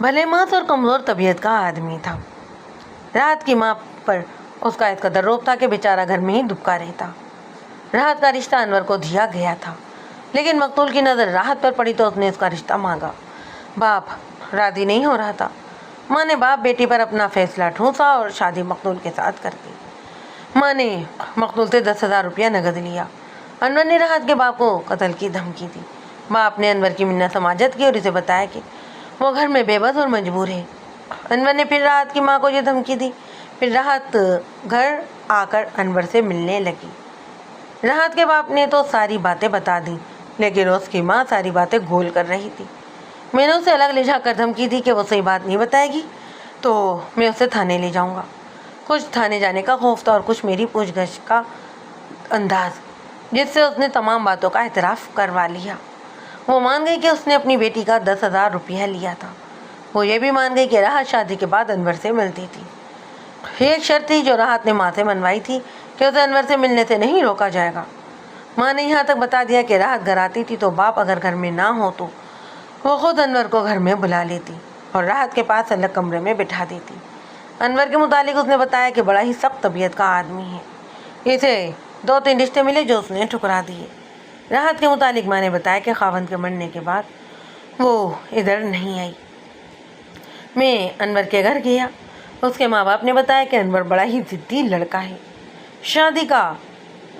بھلے ماس اور کمزور طبیعت کا آدمی تھا۔ راحت کی ماں پر اس کا اس قدر روب تھا کہ بیچارہ گھر میں ہی دبکا رہتا۔ راحت کا رشتہ انور کو دیا گیا تھا، لیکن مقتول کی نظر راحت پر پڑی تو اس نے اس کا رشتہ مانگا۔ باپ راضی نہیں ہو رہا تھا۔ ماں نے باپ بیٹی پر اپنا فیصلہ ٹھونسا اور شادی مقتول کے ساتھ کر دی۔ ماں نے مقتول سے 10,000 روپیہ نقد لیا۔ انور نے راحت کے باپ کو قتل کی دھمکی دی۔ باپ نے انور کی منت سماجت کی اور اسے بتایا کہ وہ گھر میں بے بس اور مجبور ہے۔ انور نے پھر راحت کی ماں کو یہ دھمکی دی۔ پھر راحت گھر آ کر انور سے ملنے لگی۔ راحت کے باپ نے تو ساری باتیں بتا دی، لیکن اس کی ماں ساری باتیں گول کر رہی تھی۔ میں نے اسے الگ لے جا کر دھمکی دی کہ وہ صحیح بات نہیں بتائے گی تو میں اسے تھانے لے جاؤں گا۔ کچھ تھانے جانے کا خوف تھا اور کچھ میری پوچھ گچھ کا انداز، جس سے اس نے تمام باتوں کا اعتراف کروا لیا۔ وہ مان گئی کہ اس نے اپنی بیٹی کا 10,000 روپیہ لیا تھا۔ وہ یہ بھی مان گئی کہ راحت شادی کے بعد انور سے ملتی تھی۔ یہ ایک شرط تھی جو راحت نے ماں سے منوائی تھی کہ اسے انور سے ملنے سے نہیں روکا جائے گا۔ ماں نے یہاں تک بتا دیا کہ راحت گھر آتی تھی تو باپ اگر گھر میں نہ ہو تو وہ خود انور کو گھر میں بلا لیتی اور راحت کے پاس الگ کمرے میں بٹھا دیتی۔ انور کے متعلق اس نے بتایا کہ بڑا ہی سخت طبیعت کا آدمی ہے۔ اسے 2-3 رشتے ملے جو اس نے ٹھکرا دیے۔ راحت کے متعلق ماں نے بتایا کہ خاوند کے مرنے کے بعد وہ ادھر نہیں آئی۔ میں انور کے گھر گیا۔ اس کے ماں باپ نے بتایا کہ انور بڑا ہی ضدی لڑکا ہے، شادی کا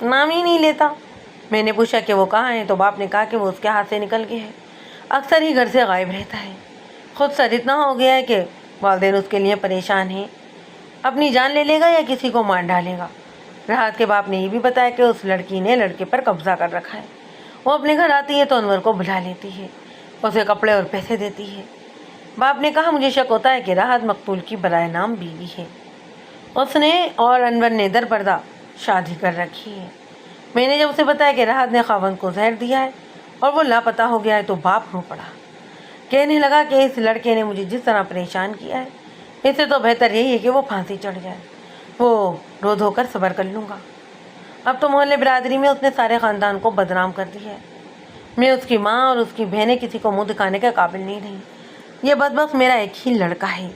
نام ہی نہیں لیتا۔ میں نے پوچھا کہ وہ کہاں ہے تو باپ نے کہا کہ وہ اس کے ہاتھ سے نکل گیا ہے، اکثر ہی گھر سے غائب رہتا ہے۔ خود سر اتنا ہو گیا ہے کہ والدین اس کے لیے پریشان ہیں، اپنی جان لے لے گا یا کسی کو مار ڈالے گا۔ راحت کے باپ نے یہ بھی بتایا کہ اس لڑکی نے لڑکے پر قبضہ کر رکھا ہے۔ وہ اپنے گھر آتی ہے تو انور کو بلا لیتی ہے، اسے کپڑے اور پیسے دیتی ہے۔ باپ نے کہا مجھے شک ہوتا ہے کہ راحت مقتول کی برائے نام بیوی ہے، اس نے اور انور نے در پردہ شادی کر رکھی ہے۔ میں نے جب اسے بتایا کہ راحت نے خاوند کو زہر دیا ہے اور وہ لاپتہ ہو گیا ہے تو باپ رو پڑا، کہنے لگا کہ اس لڑکے نے مجھے جس طرح پریشان کیا ہے اس سے تو بہتر یہی ہے کہ وہ پھانسی چڑھ جائے، وہ رو دھو کر صبر کر لوں گا۔ اب تو محلے برادری میں اس نے سارے خاندان کو بدنام کر دیا ہے۔ میں اس کی ماں اور اس کی بہنیں کسی کو منہ دکھانے کے قابل نہیں رہی۔ یہ بدبخت میرا ایک ہی لڑکا ہے۔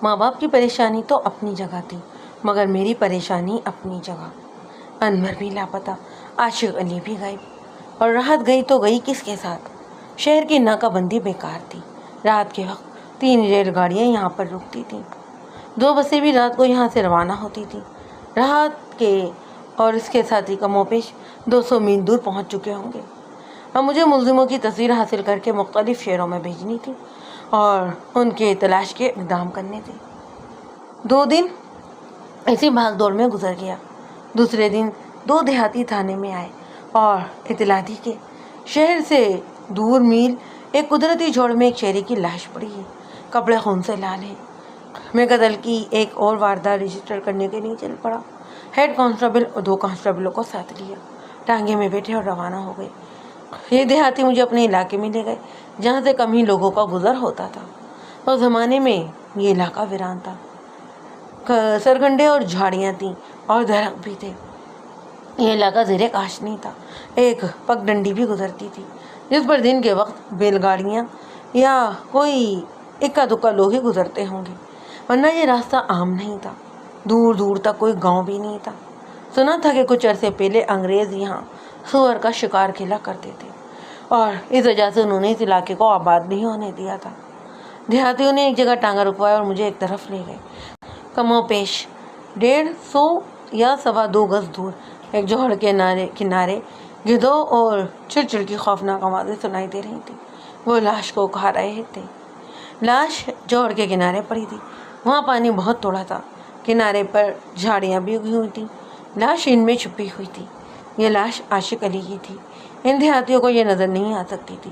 ماں باپ کی پریشانی تو اپنی جگہ تھی، مگر میری پریشانی اپنی جگہ۔ انور بھی لاپتہ، عاشق علی بھی غائب، اور راحت گئی تو گئی کس کے ساتھ؟ شہر کی ناکہ بندی بیکار تھی۔ رات کے وقت 3 ریل گاڑیاں یہاں پر رکتی تھیں، 2 بسیں بھی رات کو یہاں سے روانہ ہوتی تھیں۔ راحت کے اور اس کے ساتھی کمو بیش 200 میل دور پہنچ چکے ہوں گے۔ اب مجھے ملزموں کی تصویر حاصل کر کے مختلف شہروں میں بھیجنی تھی اور ان کے تلاش کے اقدام کرنے تھے۔ 2 دن ایسی بھاگ دوڑ میں گزر گیا۔ دوسرے دن 2 دیہاتی تھانے میں آئے اور اطلاع دی کہ شہر سے دور میل ایک قدرتی جھوڑ میں ایک شہری کی لاش پڑی ہے، کپڑے خون سے لال ہیں۔ میں قتل کی ایک اور واردات رجسٹر کرنے کے لیے چل پڑا۔ ہیڈ کانسٹیبل اور 2 کانسٹیبلوں کو ساتھ لیا، ٹانگے میں بیٹھے اور روانہ ہو گئے۔ یہ دیہاتی مجھے اپنے علاقے میں لے گئے جہاں سے کم ہی لوگوں کا گزر ہوتا تھا۔ اس زمانے میں یہ علاقہ ویران تھا، سرگنڈے اور جھاڑیاں تھیں اور درخت بھی تھے۔ یہ علاقہ زیر کاشت نہیں تھا۔ ایک پگ ڈنڈی بھی گزرتی تھی جس پر دن کے وقت بیل گاڑیاں یا کوئی اکا دکا لوگ ہی گزرتے ہوں گے، ورنہ یہ راستہ عام نہیں تھا۔ دور دور تک کوئی گاؤں بھی نہیں تھا۔ سنا تھا کہ کچھ عرصے پہلے انگریز یہاں سور کا شکار کھیلا کرتے تھے اور اس وجہ سے انہوں نے اس علاقے کو آباد نہیں ہونے دیا تھا۔ دیہاتیوں نے ایک جگہ ٹانگا رکوایا اور مجھے ایک طرف لے گئے۔ کم و بیش 150 یا 2.25 گز دور ایک جوہڑ کے کنارے گدھوں اور چڑچڑ کی خوفناک آوازیں سنائی دے رہی تھیں۔ وہ لاش کو کھا رہے تھے۔ لاش جوہڑ کے کنارے پڑی تھی، وہاں پانی بہت تھوڑا تھا، کنارے پر جھاڑیاں بھی اگی ہوئی تھیں، لاش ان میں چھپی ہوئی تھی۔ یہ لاش عاشق علی کی تھی۔ ان دیہاتیوں کو یہ نظر نہیں آ سکتی تھی۔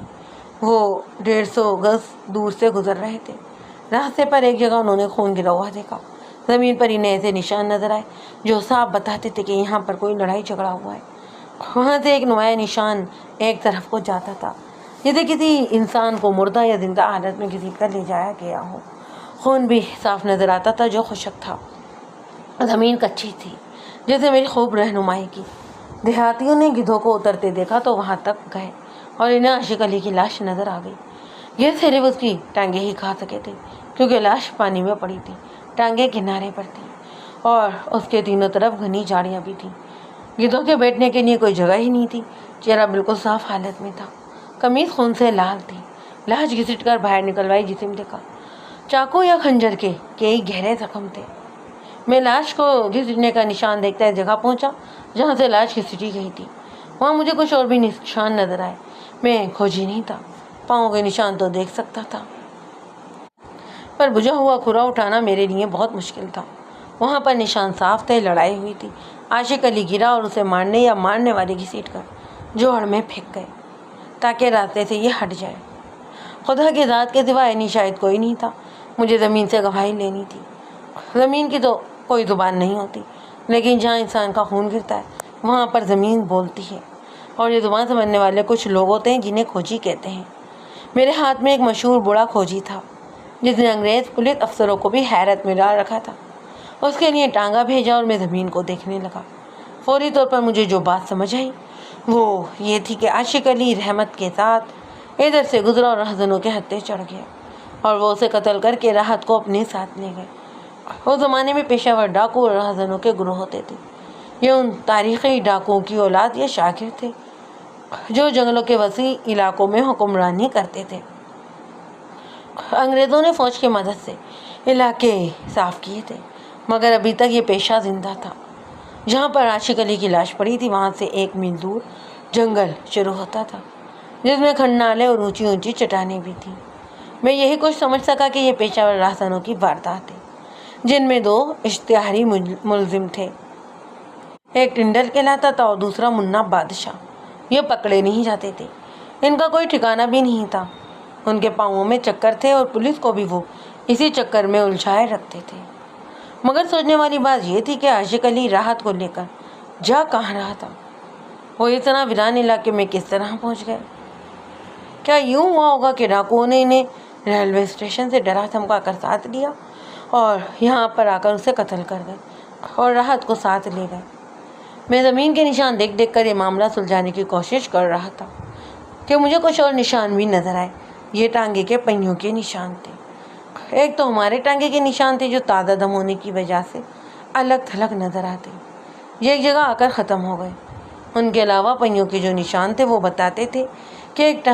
وہ 150 گز دور سے گزر رہے تھے۔ راستے پر ایک جگہ انہوں نے خون گرا ہوا دیکھا۔ زمین پر انہیں ایسے نشان نظر آئے جو صاف بتاتے تھے کہ یہاں پر کوئی لڑائی جھگڑا ہوا ہے۔ وہاں سے ایک نمایاں نشان ایک طرف کو جاتا تھا، جیسے کسی انسان کو مردہ یا زندہ حالت میں گھسیٹ کر لے جایا گیا ہو۔ خون بھی صاف نظر آتا تھا جو خشک تھا۔ زمین کچی تھی جیسے میری خوب رہنمائی کی۔ دیہاتیوں نے گدھوں کو اترتے دیکھا تو وہاں تک گئے اور انہیں عاشق علی کی لاش نظر آ گئی۔ یہ صرف اس کی ٹانگیں ہی کھا سکے تھے کیونکہ لاش پانی میں پڑی تھی، ٹانگیں کنارے پر تھیں اور اس کے تینوں طرف گھنی جھاڑیاں بھی تھیں۔ گدھوں کے بیٹھنے کے لیے کوئی جگہ ہی نہیں تھی۔ چہرہ بالکل صاف حالت میں تھا، قمیص خون سے لال تھی۔ لاش گھسیٹ کر باہر نکلوائی جسم دیکھا، چاقو یا خنجر کے کئی گہرے زخم تھے۔ میں لاش کو گھسیٹنے کا نشان دیکھتا ہے جگہ پہنچا جہاں سے لاش گھسیٹی گئی تھی۔ وہاں مجھے کچھ اور بھی نشان نظر آئے۔ میں کھوجی نہیں تھا، پاؤں کے نشان تو دیکھ سکتا تھا، پر بجھا ہوا کھرا اٹھانا میرے لیے بہت مشکل تھا۔ وہاں پر نشان صاف تھے، لڑائی ہوئی تھی۔ عاشق علی گرا اور اسے مارنے یا مارنے والے گھسیٹ کر جوہڑ میں پھینک گئے تاکہ راستے سے یہ ہٹ جائے۔ خدا کی ذات کے سوا اینی شاید کوئی نہیں تھا۔ مجھے زمین سے گواہی لینی تھی۔ زمین کی تو کوئی زبان نہیں ہوتی، لیکن جہاں انسان کا خون گرتا ہے وہاں پر زمین بولتی ہے، اور یہ زبان سمجھنے والے کچھ لوگ ہوتے ہیں جنہیں کھوجی کہتے ہیں۔ میرے ہاتھ میں ایک مشہور بوڑھا کھوجی تھا جس نے انگریز پولیس افسروں کو بھی حیرت میں ڈال رکھا تھا۔ اس کے لیے ٹانگا بھیجا اور میں زمین کو دیکھنے لگا۔ فوری طور پر مجھے جو بات سمجھ آئی وہ یہ تھی کہ عاشق علی رحمت کے ساتھ ادھر سے گزرا اور رہزنوں کے ہتھے چڑھ گیا اور وہ اسے قتل کر کے راحت کو اپنے ساتھ لے گئے۔ اس زمانے میں پیشہ ور ڈاکو اور رہزنوں کے گروہ ہوتے تھے۔ یہ ان تاریخی ڈاکوؤں کی اولاد یا شاگرد تھے جو جنگلوں کے وسیع علاقوں میں حکمرانی کرتے تھے۔ انگریزوں نے فوج کی مدد سے علاقے صاف کیے تھے، مگر ابھی تک یہ پیشہ زندہ تھا۔ جہاں پر عاشق علی کی لاش پڑی تھی وہاں سے 1 میل دور جنگل شروع ہوتا تھا جس میں کھنڈالے اور اونچی اونچی چٹانیں بھی تھیں۔ میں یہی کچھ سمجھ سکا کہ یہ پیشہ ور رہزنوں کی واردات ہے، جن میں 2 اشتہاری ملزم تھے، ایک ٹنڈل کہلاتا تھا اور دوسرا منا بادشاہ۔ یہ پکڑے نہیں جاتے تھے، ان کا کوئی ٹھکانہ بھی نہیں تھا۔ ان کے پاؤں میں چکر تھے اور پولیس کو بھی وہ اسی چکر میں الجھائے رکھتے تھے۔ مگر سوچنے والی بات یہ تھی کہ عاشق علی راحت کو لے کر جا کہاں رہا تھا؟ وہ اتنا ویران علاقے میں کس طرح پہنچ گئے؟ کیا یوں ہوا ہوگا کہ ڈاکوؤں نے انہیں ریلوے اسٹیشن سے ڈرا دھمکا کر ساتھ لیا اور یہاں پر آ کر اسے قتل کر گئے اور راحت کو ساتھ لے گئے؟ میں زمین کے نشان دیکھ دیکھ کر یہ معاملہ سلجھانے کی کوشش کر رہا تھا کہ مجھے کچھ اور نشان بھی نظر آئے۔ یہ ٹانگے کے پہیوں کے نشان تھے۔ ایک تو ہمارے ٹانگے کے نشان تھے جو تازہ دم ہونے کی وجہ سے الگ تھلگ نظر آتے، یہ ایک جگہ آ کر ختم ہو گئے۔ ان کے علاوہ پہیوں کے جو نشان تھے وہ بتاتے تھے کہ ایک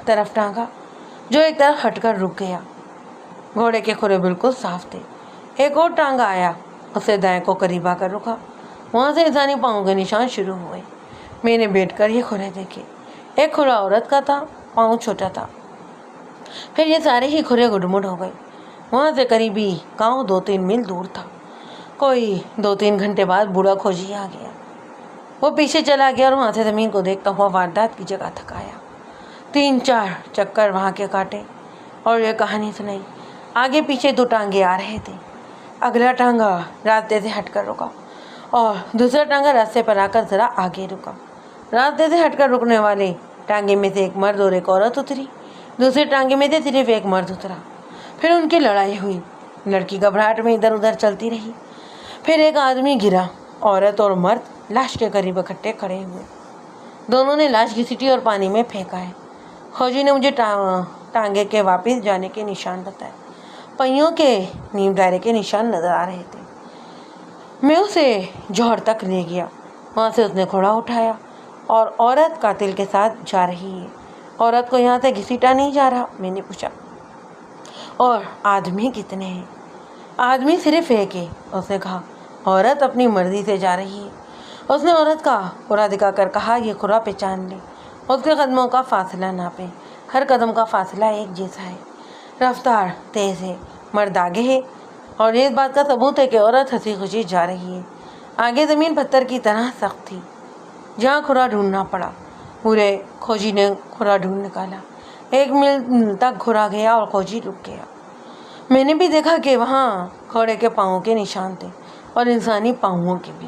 طرف ٹانگا جو ایک طرف ہٹ کر رک گیا۔ گھوڑے کے کھرے بالکل صاف تھے۔ ایک اور ٹانگا آیا، اسے دائیں کو قریب آ کر رکا، وہاں سے انسانی پاؤں کے نشان شروع ہوئے۔ میں نے بیٹھ کر یہ کھرے دیکھے۔ ایک کھرا عورت کا تھا، پاؤں چھوٹا تھا۔ پھر یہ سارے ہی کھرے گڈمڈ ہو گئے۔ وہاں سے قریبی گاؤں 2-3 میل دور تھا۔ کوئی 2-3 گھنٹے بعد بوڑھا کھوجی آ گیا۔ وہ پیچھے چلا گیا اور وہاں سے زمین کو دیکھتا ہوا واردات کی جگہ تک آیا۔ 3-4 چکر وہاں کے کاٹے اور یہ کہانی سنائی۔ آگے پیچھے 2 ٹانگے آ رہے تھے۔ اگلا ٹانگا راستے سے ہٹ کر رکا اور دوسرا ٹانگا راستے پر آ کر ذرا آگے رکا۔ راستے سے ہٹ کر رکنے والے ٹانگے میں سے ایک مرد اور ایک عورت اتری، دوسرے ٹانگے میں سے صرف ایک مرد اترا۔ پھر ان کی لڑائی ہوئی۔ لڑکی گھبراہٹ میں ادھر ادھر چلتی رہی۔ پھر ایک آدمی گرا، عورت اور مرد لاش کے قریب اکٹھے کھڑے ہوئے۔ دونوں نے لاش گھسیٹی اور پانی میں پھینکا ہے۔ کھوجی نے مجھے ٹانگے کے واپس جانے کے نشان بتائے۔ پہیوں کے نیم دائرے کے نشان نظر آ رہے تھے۔ میں اسے جوہر تک لے گیا۔ وہاں سے اس نے کھوڑا اٹھایا اور عورت قاتل کے ساتھ جا رہی ہے۔ عورت کو یہاں سے گھسیٹا نہیں جا رہا؟ میں نے پوچھا۔ اور آدمی کتنے ہیں؟ آدمی صرف ایک ہے، اس نے کہا۔ عورت اپنی مرضی سے جا رہی ہے۔ اس نے عورت کا کھرا دکھا کر کہا، یہ کھرا پہچان لیں، اس کے قدموں کا فاصلہ ناپیں، ہر قدم کا فاصلہ ایک جیسا ہے، رفتار تیز ہے، مرد آگے ہے، اور اس بات کا ثبوت ہے کہ عورت ہنسی خوشی جا رہی ہے۔ آگے زمین پتھر کی طرح سخت تھی، جہاں کھرا ڈھونڈنا پڑا۔ پورے کھوجی نے کھرا ڈھونڈ نکالا۔ 1 میل تک کھرا گیا اور کھوجی رک گیا۔ میں نے بھی دیکھا کہ وہاں گھوڑے کے پاؤں کے نشان تھے اور انسانی پاؤں کے بھی۔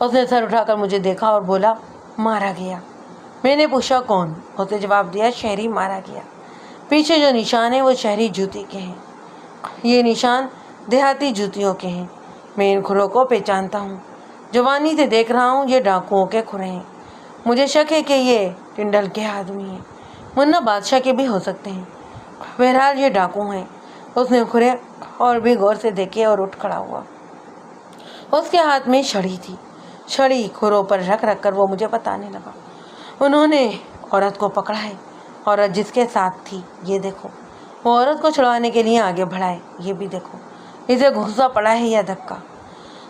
اس نے سر اٹھا کر مجھے دیکھا اور بولا، مارا گیا؟ میں نے پوچھا کون؟ اس نے جواب دیا، شہری مارا گیا۔ پیچھے جو نشان ہیں وہ شہری جوتی کے ہیں، یہ نشان دیہاتی جوتیوں کے ہیں۔ میں ان کھروں کو پہچانتا ہوں، جوانی سے دیکھ رہا ہوں، یہ ڈاکوؤں کے کھرے ہیں۔ مجھے شک ہے کہ یہ ٹنڈل کے آدمی ہیں، ورنہ بادشاہ کے بھی ہو سکتے ہیں۔ بہرحال یہ ڈاکو ہیں۔ اس نے کھرے اور بھی غور سے دیکھے اور اٹھ کھڑا ہوا۔ اس کے ہاتھ میں چھڑی تھی، چھڑی کھروں پر رکھ رکھ کر وہ مجھے بتانے لگا، انہوں نے عورت کو پکڑا ہے، عورت جس کے ساتھ تھی، یہ دیکھو۔ وہ عورت کو چھڑوانے کے لیے آگے بڑھائے، یہ بھی دیکھو، اسے گھسا پڑا ہے یا دھکا،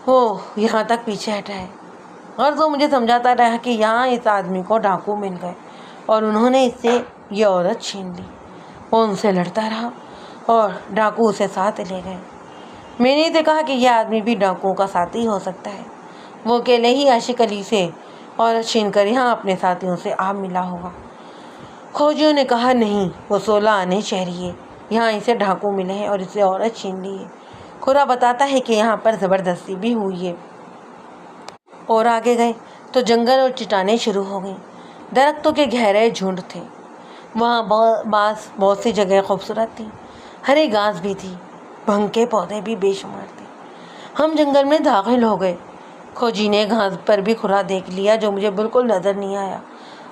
وہ یہاں تک پیچھے ہٹا ہے۔ غرض وہ مجھے سمجھاتا رہا کہ یہاں اس آدمی کو ڈاکو مل گئے اور انہوں نے اس سے یہ عورت چھین لی۔ وہ ان سے لڑتا رہا اور ڈاکو اسے ساتھ لے گئے۔ میں نے اسے کہا کہ یہ آدمی بھی ڈاکوؤں کا ساتھی ہو سکتا ہے، وہ اکیلے ہی عاشق علی سے عورت چھین کر یہاں اپنے ساتھیوں سے آپ ملا ہوگا۔ کھوجیوں نے کہا، نہیں، وہ 16 آنے شہری ہے، یہاں اسے ڈاکو ملے ہیں اور اسے عورت چھین لی ہے۔ کھرا بتاتا ہے کہ یہاں پر زبردستی بھی ہوئی ہے۔ اور آگے گئے تو جنگل اور چٹانیں شروع ہو گئیں، درختوں کے گہرے جھنڈ تھے، وہاں بہت سی جگہ خوبصورت تھی، ہری گھاس بھی تھی، بھنگ کے پودے بھی بے شمار تھے۔ ہم جنگل میں داخل ہو گئے۔ کھوجی نے گھاس پر بھی کھرا دیکھ لیا جو مجھے بالکل نظر نہیں آیا۔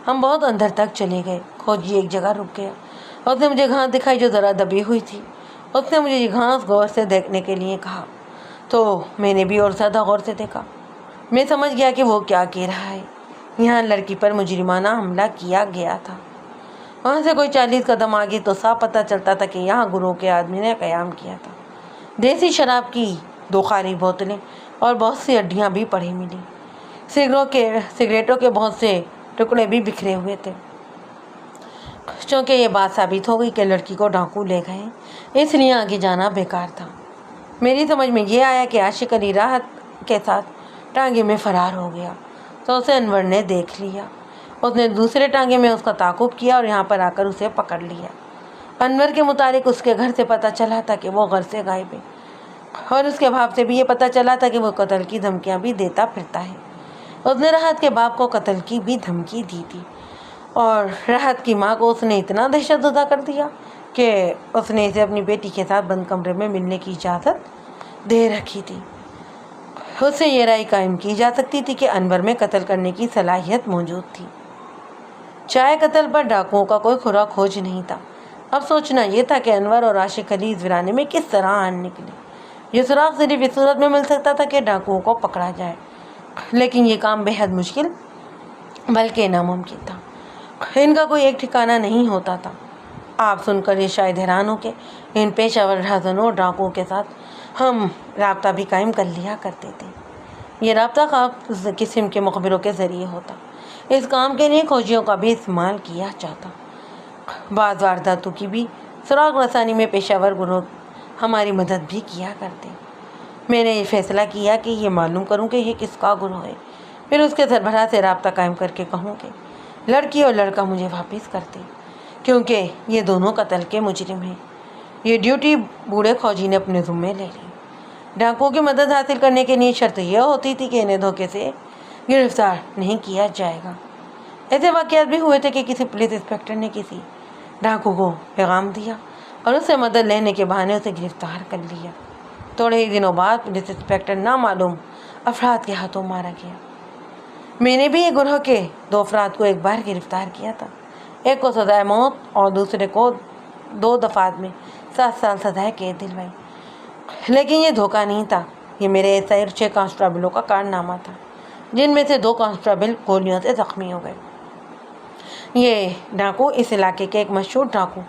ہم بہت اندر تک چلے گئے۔ کھوجی ایک جگہ رک گیا، اس نے مجھے گھاس دکھائی جو ذرا دبی ہوئی تھی۔ اس نے مجھے یہ گھاس غور سے دیکھنے کے لیے کہا تو میں نے بھی اور زیادہ غور سے دیکھا۔ میں سمجھ گیا کہ وہ کیا کہہ رہا ہے۔ یہاں لڑکی پر مجرمانہ حملہ کیا گیا تھا۔ وہاں سے کوئی 40 قدم آگے تو صاف پتہ چلتا تھا کہ یہاں گروہ کے آدمی نے قیام کیا تھا۔ دیسی شراب کی 2 خالی بوتلیں اور بہت سی ہڈیاں بھی پڑی ملی۔ سگریٹوں کے بہت سے ٹکڑے بھی بکھرے ہوئے تھے۔ چونکہ یہ بات ثابت ہو گئی کہ لڑکی کو ڈاکو لے گئے، اس لیے آگے جانا بیکار تھا۔ میری سمجھ میں یہ آیا کہ عاشق علی راحت کے ساتھ ٹانگے میں فرار ہو گیا تو اسے انور نے دیکھ لیا۔ اس نے دوسرے ٹانگے میں اس کا تعاقب کیا اور یہاں پر آ کر اسے پکڑ لیا۔ انور کے متعلق اس کے گھر سے پتہ چلا تھا کہ وہ گھر سے غائب ہے، اور اس کے باپ سے بھی یہ پتہ چلا تھا کہ وہ قتل کی دھمکیاں بھی دیتا پھرتا ہے۔ اس نے راحت کے باپ کو قتل کی بھی دھمکی دی تھی، اور راحت کی ماں کو اس نے اتنا دہشت زدہ کر دیا کہ اس نے اسے اپنی بیٹی کے ساتھ بند کمرے میں ملنے کی اجازت دے رکھی تھی۔ اس سے یہ رائے قائم کی جا سکتی تھی کہ انور میں قتل کرنے کی صلاحیت موجود تھی۔ چائے قتل پر ڈاکوؤں کا کوئی کھرا کھوج نہیں تھا۔ اب سوچنا یہ تھا کہ انور اور عاشق علی اس ویرانے میں کس طرح آن نکلے۔ یہ سراغ صرف اس صورت میں مل سکتا تھا کہ ڈاکوؤں کو پکڑا جائے، لیکن یہ کام بے حد مشکل بلکہ ناممکن تھا۔ ان کا کوئی ایک ٹھکانہ نہیں ہوتا تھا۔ آپ سن کر یہ شاید حیران ہو کہ ان پیشہ ور رہزنوں اور ڈاکوؤں کے ساتھ ہم رابطہ بھی قائم کر لیا کرتے تھے۔ یہ رابطہ خاص قسم کے مخبروں کے ذریعے ہوتا۔ اس کام کے لیے کھوجیوں کا بھی استعمال کیا جاتا۔ بعض وارداتوں کی بھی سراغ رسانی میں پیشہ ور گروہ ہماری مدد بھی کیا کرتے۔ میں نے یہ فیصلہ کیا کہ یہ معلوم کروں کہ یہ کس کا گروہ ہے، پھر اس کے سربراہ سے رابطہ قائم کر کے کہوں کہ لڑکی اور لڑکا مجھے واپس کرتے، کیونکہ یہ دونوں قتل کے مجرم ہیں۔ یہ ڈیوٹی بوڑھے کھوجی نے اپنے ذمے لے لی۔ ڈاکوؤں کی مدد حاصل کرنے کے لیے شرط یہ ہوتی تھی کہ انہیں دھوکے سے گرفتار نہیں کیا جائے گا۔ ایسے واقعات بھی ہوئے تھے کہ کسی پولیس انسپکٹر نے کسی ڈاکو کو پیغام دیا اور اس سے مدد لینے کے بہانے اسے گرفتار کر لیا۔ تھوڑے ہی دنوں بعد پولیس انسپکٹر نامعلوم افراد کے ہاتھوں مارا گیا۔ میں نے بھی یہ گروہ کے 2 افراد کو ایک بار گرفتار کیا تھا، ایک کو سزائے موت اور دوسرے کو 2 دفعات میں 7 سال سزائے قید دلوائی۔ لیکن یہ دھوکہ نہیں تھا، یہ میرے ایس آئی اور 6 کانسٹیبلوں کا کارنامہ تھا، جن میں سے 2 کانسٹیبل گولیوں سے زخمی ہو گئے۔ یہ ڈاکو اس علاقے کے ایک مشہور ڈاکو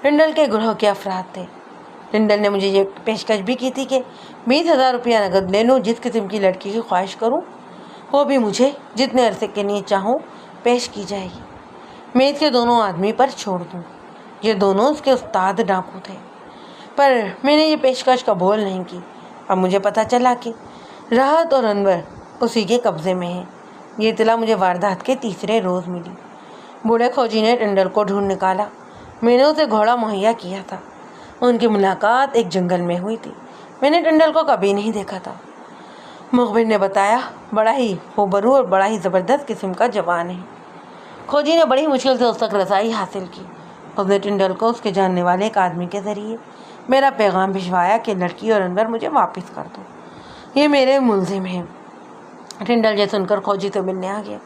ٹنڈل کے گروہ کے افراد تھے۔ ٹنڈل نے مجھے یہ پیشکش بھی کی تھی کہ 20,000 روپیہ نقد لے لوں، جس قسم کی لڑکی کی خواہش کروں وہ بھی مجھے جتنے عرصے کے لیے چاہوں پیش کی جائے گی، میں اس کے دونوں آدمی پر چھوڑ دوں۔ یہ دونوں اس کے استاد ڈاکو تھے، پر میں نے یہ پیشکش قبول نہیں کی۔ اب مجھے پتہ چلا کہ راحت اور انور اسی کے قبضے میں ہیں۔ یہ اطلاع مجھے واردات کے تیسرے روز ملی۔ بوڑھے کھوجی نے ٹنڈل کو ڈھونڈ نکالا۔ میں نے اسے گھوڑا مہیا کیا تھا۔ ان کی ملاقات ایک جنگل میں ہوئی تھی۔ میں نے ٹنڈل کو کبھی نہیں دیکھا تھا۔ مخبر نے بتایا بڑا ہی ہوبرو اور بڑا ہی زبردست قسم کا جوان ہے۔ کھوجی نے بڑی مشکل سے اس تک رسائی حاصل کی۔ اس نے ٹنڈل کو اس کے جاننے والے ایک آدمی کے ذریعے میرا پیغام بھجوایا کہ لڑکی اور انور مجھے واپس کر دو، یہ میرے ملزم ہیں۔ ٹنڈل یہ سن کر کھوجی سے ملنے آ گیا۔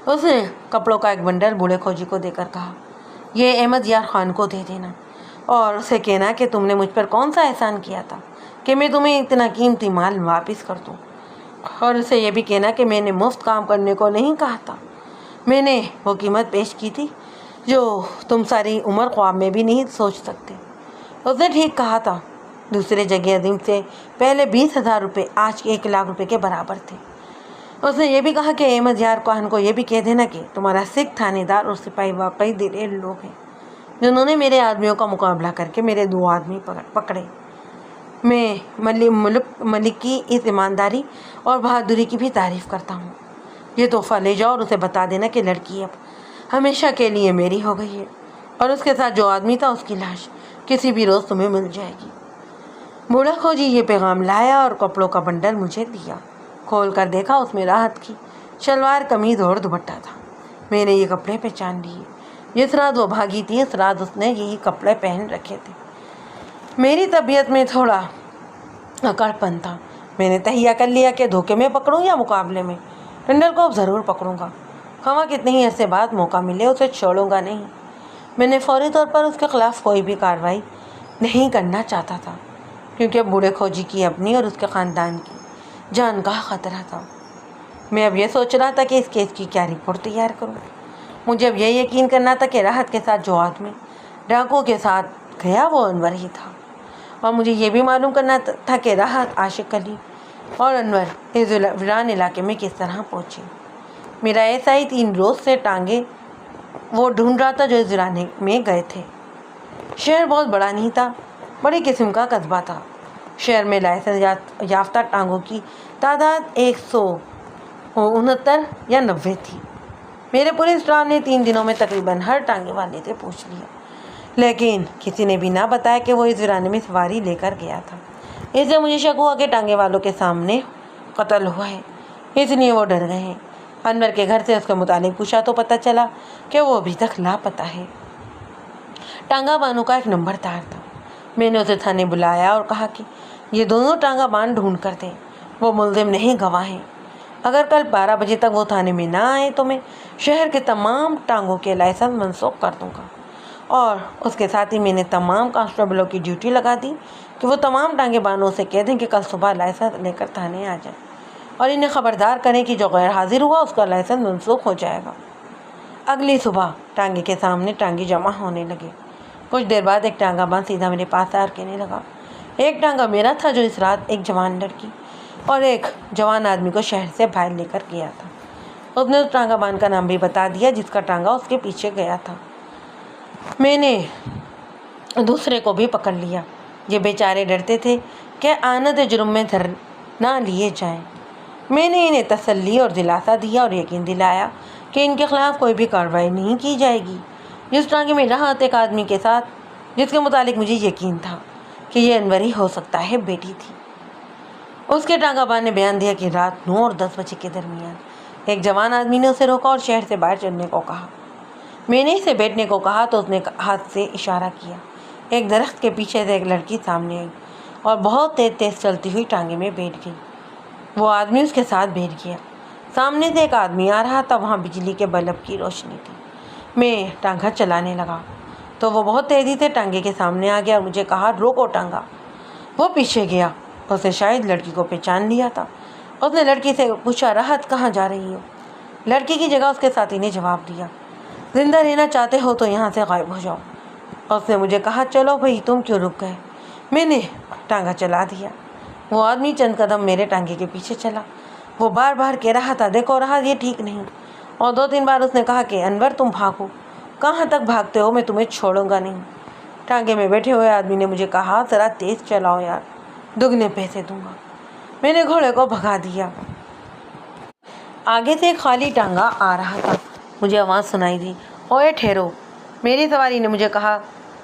اس نے کپڑوں کا ایک بنڈل بوڑھے کھوجی کو دے کر کہا، یہ احمد یار خان کو دے دینا اور اسے کہنا کہ تم نے مجھ پر کون سا احسان کیا تھا کہ میں تمہیں اتنا قیمتی مال واپس کر دوں، اور اسے یہ بھی کہنا کہ میں نے مفت کام کرنے کو نہیں کہا تھا، میں نے وہ قیمت پیش کی تھی جو تم ساری عمر خواب میں بھی نہیں سوچ سکتے۔ اس نے ٹھیک کہا تھا۔ دوسرے جگہ عظیم سے پہلے 20,000 روپے آج 1,00,000 روپے کے برابر تھے۔ اس نے یہ بھی کہا کہ احمد یار خان کو یہ بھی کہہ دینا کہ تمہارا سکھ تھانے دار اور سپاہی واقعی دلیر لوگ ہیں جنہوں نے میرے آدمیوں کا مقابلہ کر کے میرے 2 آدمی پکڑے۔ میں ملک کی اس ایمانداری اور بہادری کی بھی تعریف کرتا ہوں۔ یہ تحفہ لے جاؤ اور اسے بتا دینا کہ لڑکی اب ہمیشہ کے لیے میری ہو گئی ہے، اور اس کے ساتھ جو آدمی تھا اس کی لاش کسی بھی روز تمہیں مل جائے گی۔ بوڑھا کھوجی یہ پیغام لایا اور کپڑوں کا بنڈل مجھے دیا۔ کھول کر دیکھا، اس میں راحت کی شلوار قمیض اور دوپٹہ تھا۔ میں نے یہ کپڑے پہچان لیے۔ جس رات وہ بھاگی تھی اس رات اس نے یہی کپڑے پہن رکھے تھے۔ میری طبیعت میں تھوڑا اکڑ پن تھا۔ میں نے تہیہ کر لیا کہ دھوکے میں پکڑوں یا مقابلے میں، ٹنڈل کو اب ضرور پکڑوں گا، خواہ کتنے ہی عرصے بعد موقع ملے اسے چھوڑوں گا نہیں۔ میں نے فوری طور پر اس کے خلاف کوئی بھی کارروائی نہیں کرنا چاہتا تھا، کیونکہ بوڑھے کھوجی کی اپنی اور اس کے خاندان کی جان کا خطرہ تھا۔ میں اب یہ سوچ رہا تھا کہ اس کیس کی کیا رپورٹ تیار کروں۔ مجھے اب یہ یقین کرنا تھا کہ راحت کے ساتھ جو آدمی ڈاکو کے ساتھ گیا وہ انور ہی تھا، اور مجھے یہ بھی معلوم کرنا تھا کہ راحت، عاشق علی اور انور اس ویران علاقے میں کس طرح پہنچے۔ میرا ایسا ہی 3 روز سے ٹانگے وہ ڈھونڈ رہا تھا جو اس ویرانے میں گئے تھے۔ شہر بہت بڑا نہیں تھا، بڑی قسم کا قصبہ تھا۔ شہر میں لائسنس یافتہ ٹانگوں کی تعداد 169 یا 90 تھی۔ میرے پولیس اسٹاف نے 3 دنوں میں تقریباً ہر ٹانگے والے سے پوچھ لیا، لیکن کسی نے بھی نہ بتایا کہ وہ اس ویرانے میں سواری لے کر گیا تھا۔ اس لیے مجھے شک ہوا کہ ٹانگے والوں کے سامنے قتل ہوا ہے، اس لیے وہ ڈر گئے ہیں۔ انور کے گھر سے اس کے متعلق پوچھا تو پتہ چلا کہ وہ ابھی تک لاپتہ ہے۔ ٹانگا بانوں کا ایک نمبر دار تھا۔ میں نے اسے تھانے بلایا اور کہا کہ یہ دونوں ٹانگا بان ڈھونڈ کر دیں، وہ ملزم نہیں گواہ ہیں۔ اگر کل 12 بجے تک وہ تھانے میں نہ آئے تو میں شہر کے تمام ٹانگوں کے لائسنس منسوخ کر دوں گا۔ اور اس کے ساتھ ہی میں نے تمام کانسٹیبلوں کی ڈیوٹی لگا دی کہ وہ تمام ٹانگے بانوں سے کہہ دیں کہ کل صبح لائسنس لے کر تھانے آ جائیں، اور انہیں خبردار کریں کہ جو غیر حاضر ہوا اس کا لائسنس منسوخ ہو جائے گا۔ اگلی صبح ٹانگے کے سامنے ٹانگے جمع ہونے لگے۔ کچھ دیر بعد ایک ٹانگا بان سیدھا میرے پاس آ کہنے لگا، ایک ٹانگا میرا تھا جو اس رات ایک جوان لڑکی اور ایک جوان آدمی کو شہر سے باہر لے کر گیا تھا۔ اس نے اس ٹانگا بان کا نام بھی بتا دیا جس کا ٹانگا اس کے پیچھے گیا تھا۔ میں نے دوسرے کو بھی پکڑ لیا۔ یہ بیچارے ڈرتے تھے کہ آنت جرم میں دھر نہ لیے جائیں۔ میں نے انہیں تسلی اور دلاسا دیا اور یقین دلایا کہ ان کے خلاف کوئی بھی کارروائی نہیں کی جائے گی۔ جس ٹانگے میں راحت ایک آدمی کے ساتھ جس کے متعلق مجھے یقین تھا کہ یہ انور ہی ہو سکتا ہے، بیٹی تھی۔ اس کے ٹانگا بان نے بیان دیا کہ رات 9 اور 10 بجے کے درمیان ایک جوان آدمی نے اسے روکا اور شہر سے باہر چلنے کو کہا۔ میں نے اسے بیٹھنے کو کہا تو اس نے ہاتھ سے اشارہ کیا۔ ایک درخت کے پیچھے سے ایک لڑکی سامنے آئی اور بہت تیز تیز چلتی ہوئی ٹانگے میں بیٹھ گئی۔ وہ آدمی اس کے ساتھ بیٹھ گیا۔ سامنے سے ایک آدمی آ رہا تھا، وہاں بجلی کے بلب کی روشنی تھی۔ میں ٹانگا چلانے لگا تو وہ بہت تیزی سے ٹانگے کے سامنے آ گیا اور مجھے کہا، روکو ٹانگا۔ وہ پیچھے گیا۔ اس نے شاید لڑکی کو پہچان لیا تھا۔ اس نے لڑکی سے پوچھا، راحت کہاں جا رہی ہو؟ لڑکی کی جگہ اس کے ساتھی نے جواب دیا، زندہ رہنا چاہتے ہو تو یہاں سے غائب ہو جاؤ۔ اس نے مجھے کہا، چلو بھائی، تم کیوں رک گئے؟ میں نے ٹانگا چلا دیا۔ وہ آدمی چند قدم میرے ٹانگے کے پیچھے چلا۔ وہ بار بار کہہ رہا تھا، دیکھو راحت، یہ ٹھیک نہیں۔ اور 2-3 بار اس نے کہا کہ انور تم بھاگو، کہاں تک بھاگتے ہو، میں تمہیں چھوڑوں گا نہیں۔ ٹانگے میں بیٹھے ہوئے آدمی نے مجھے کہا، ذرا تیز چلاؤ یار، دگنے پیسے دوں گا۔ میں نے گھوڑے کو بھگا دیا۔ آگے سے ایک خالی ٹانگا آ رہا تھا۔ مجھے آواز سنائی دی، اوئے ٹھہرو۔ میری سواری نے مجھے کہا،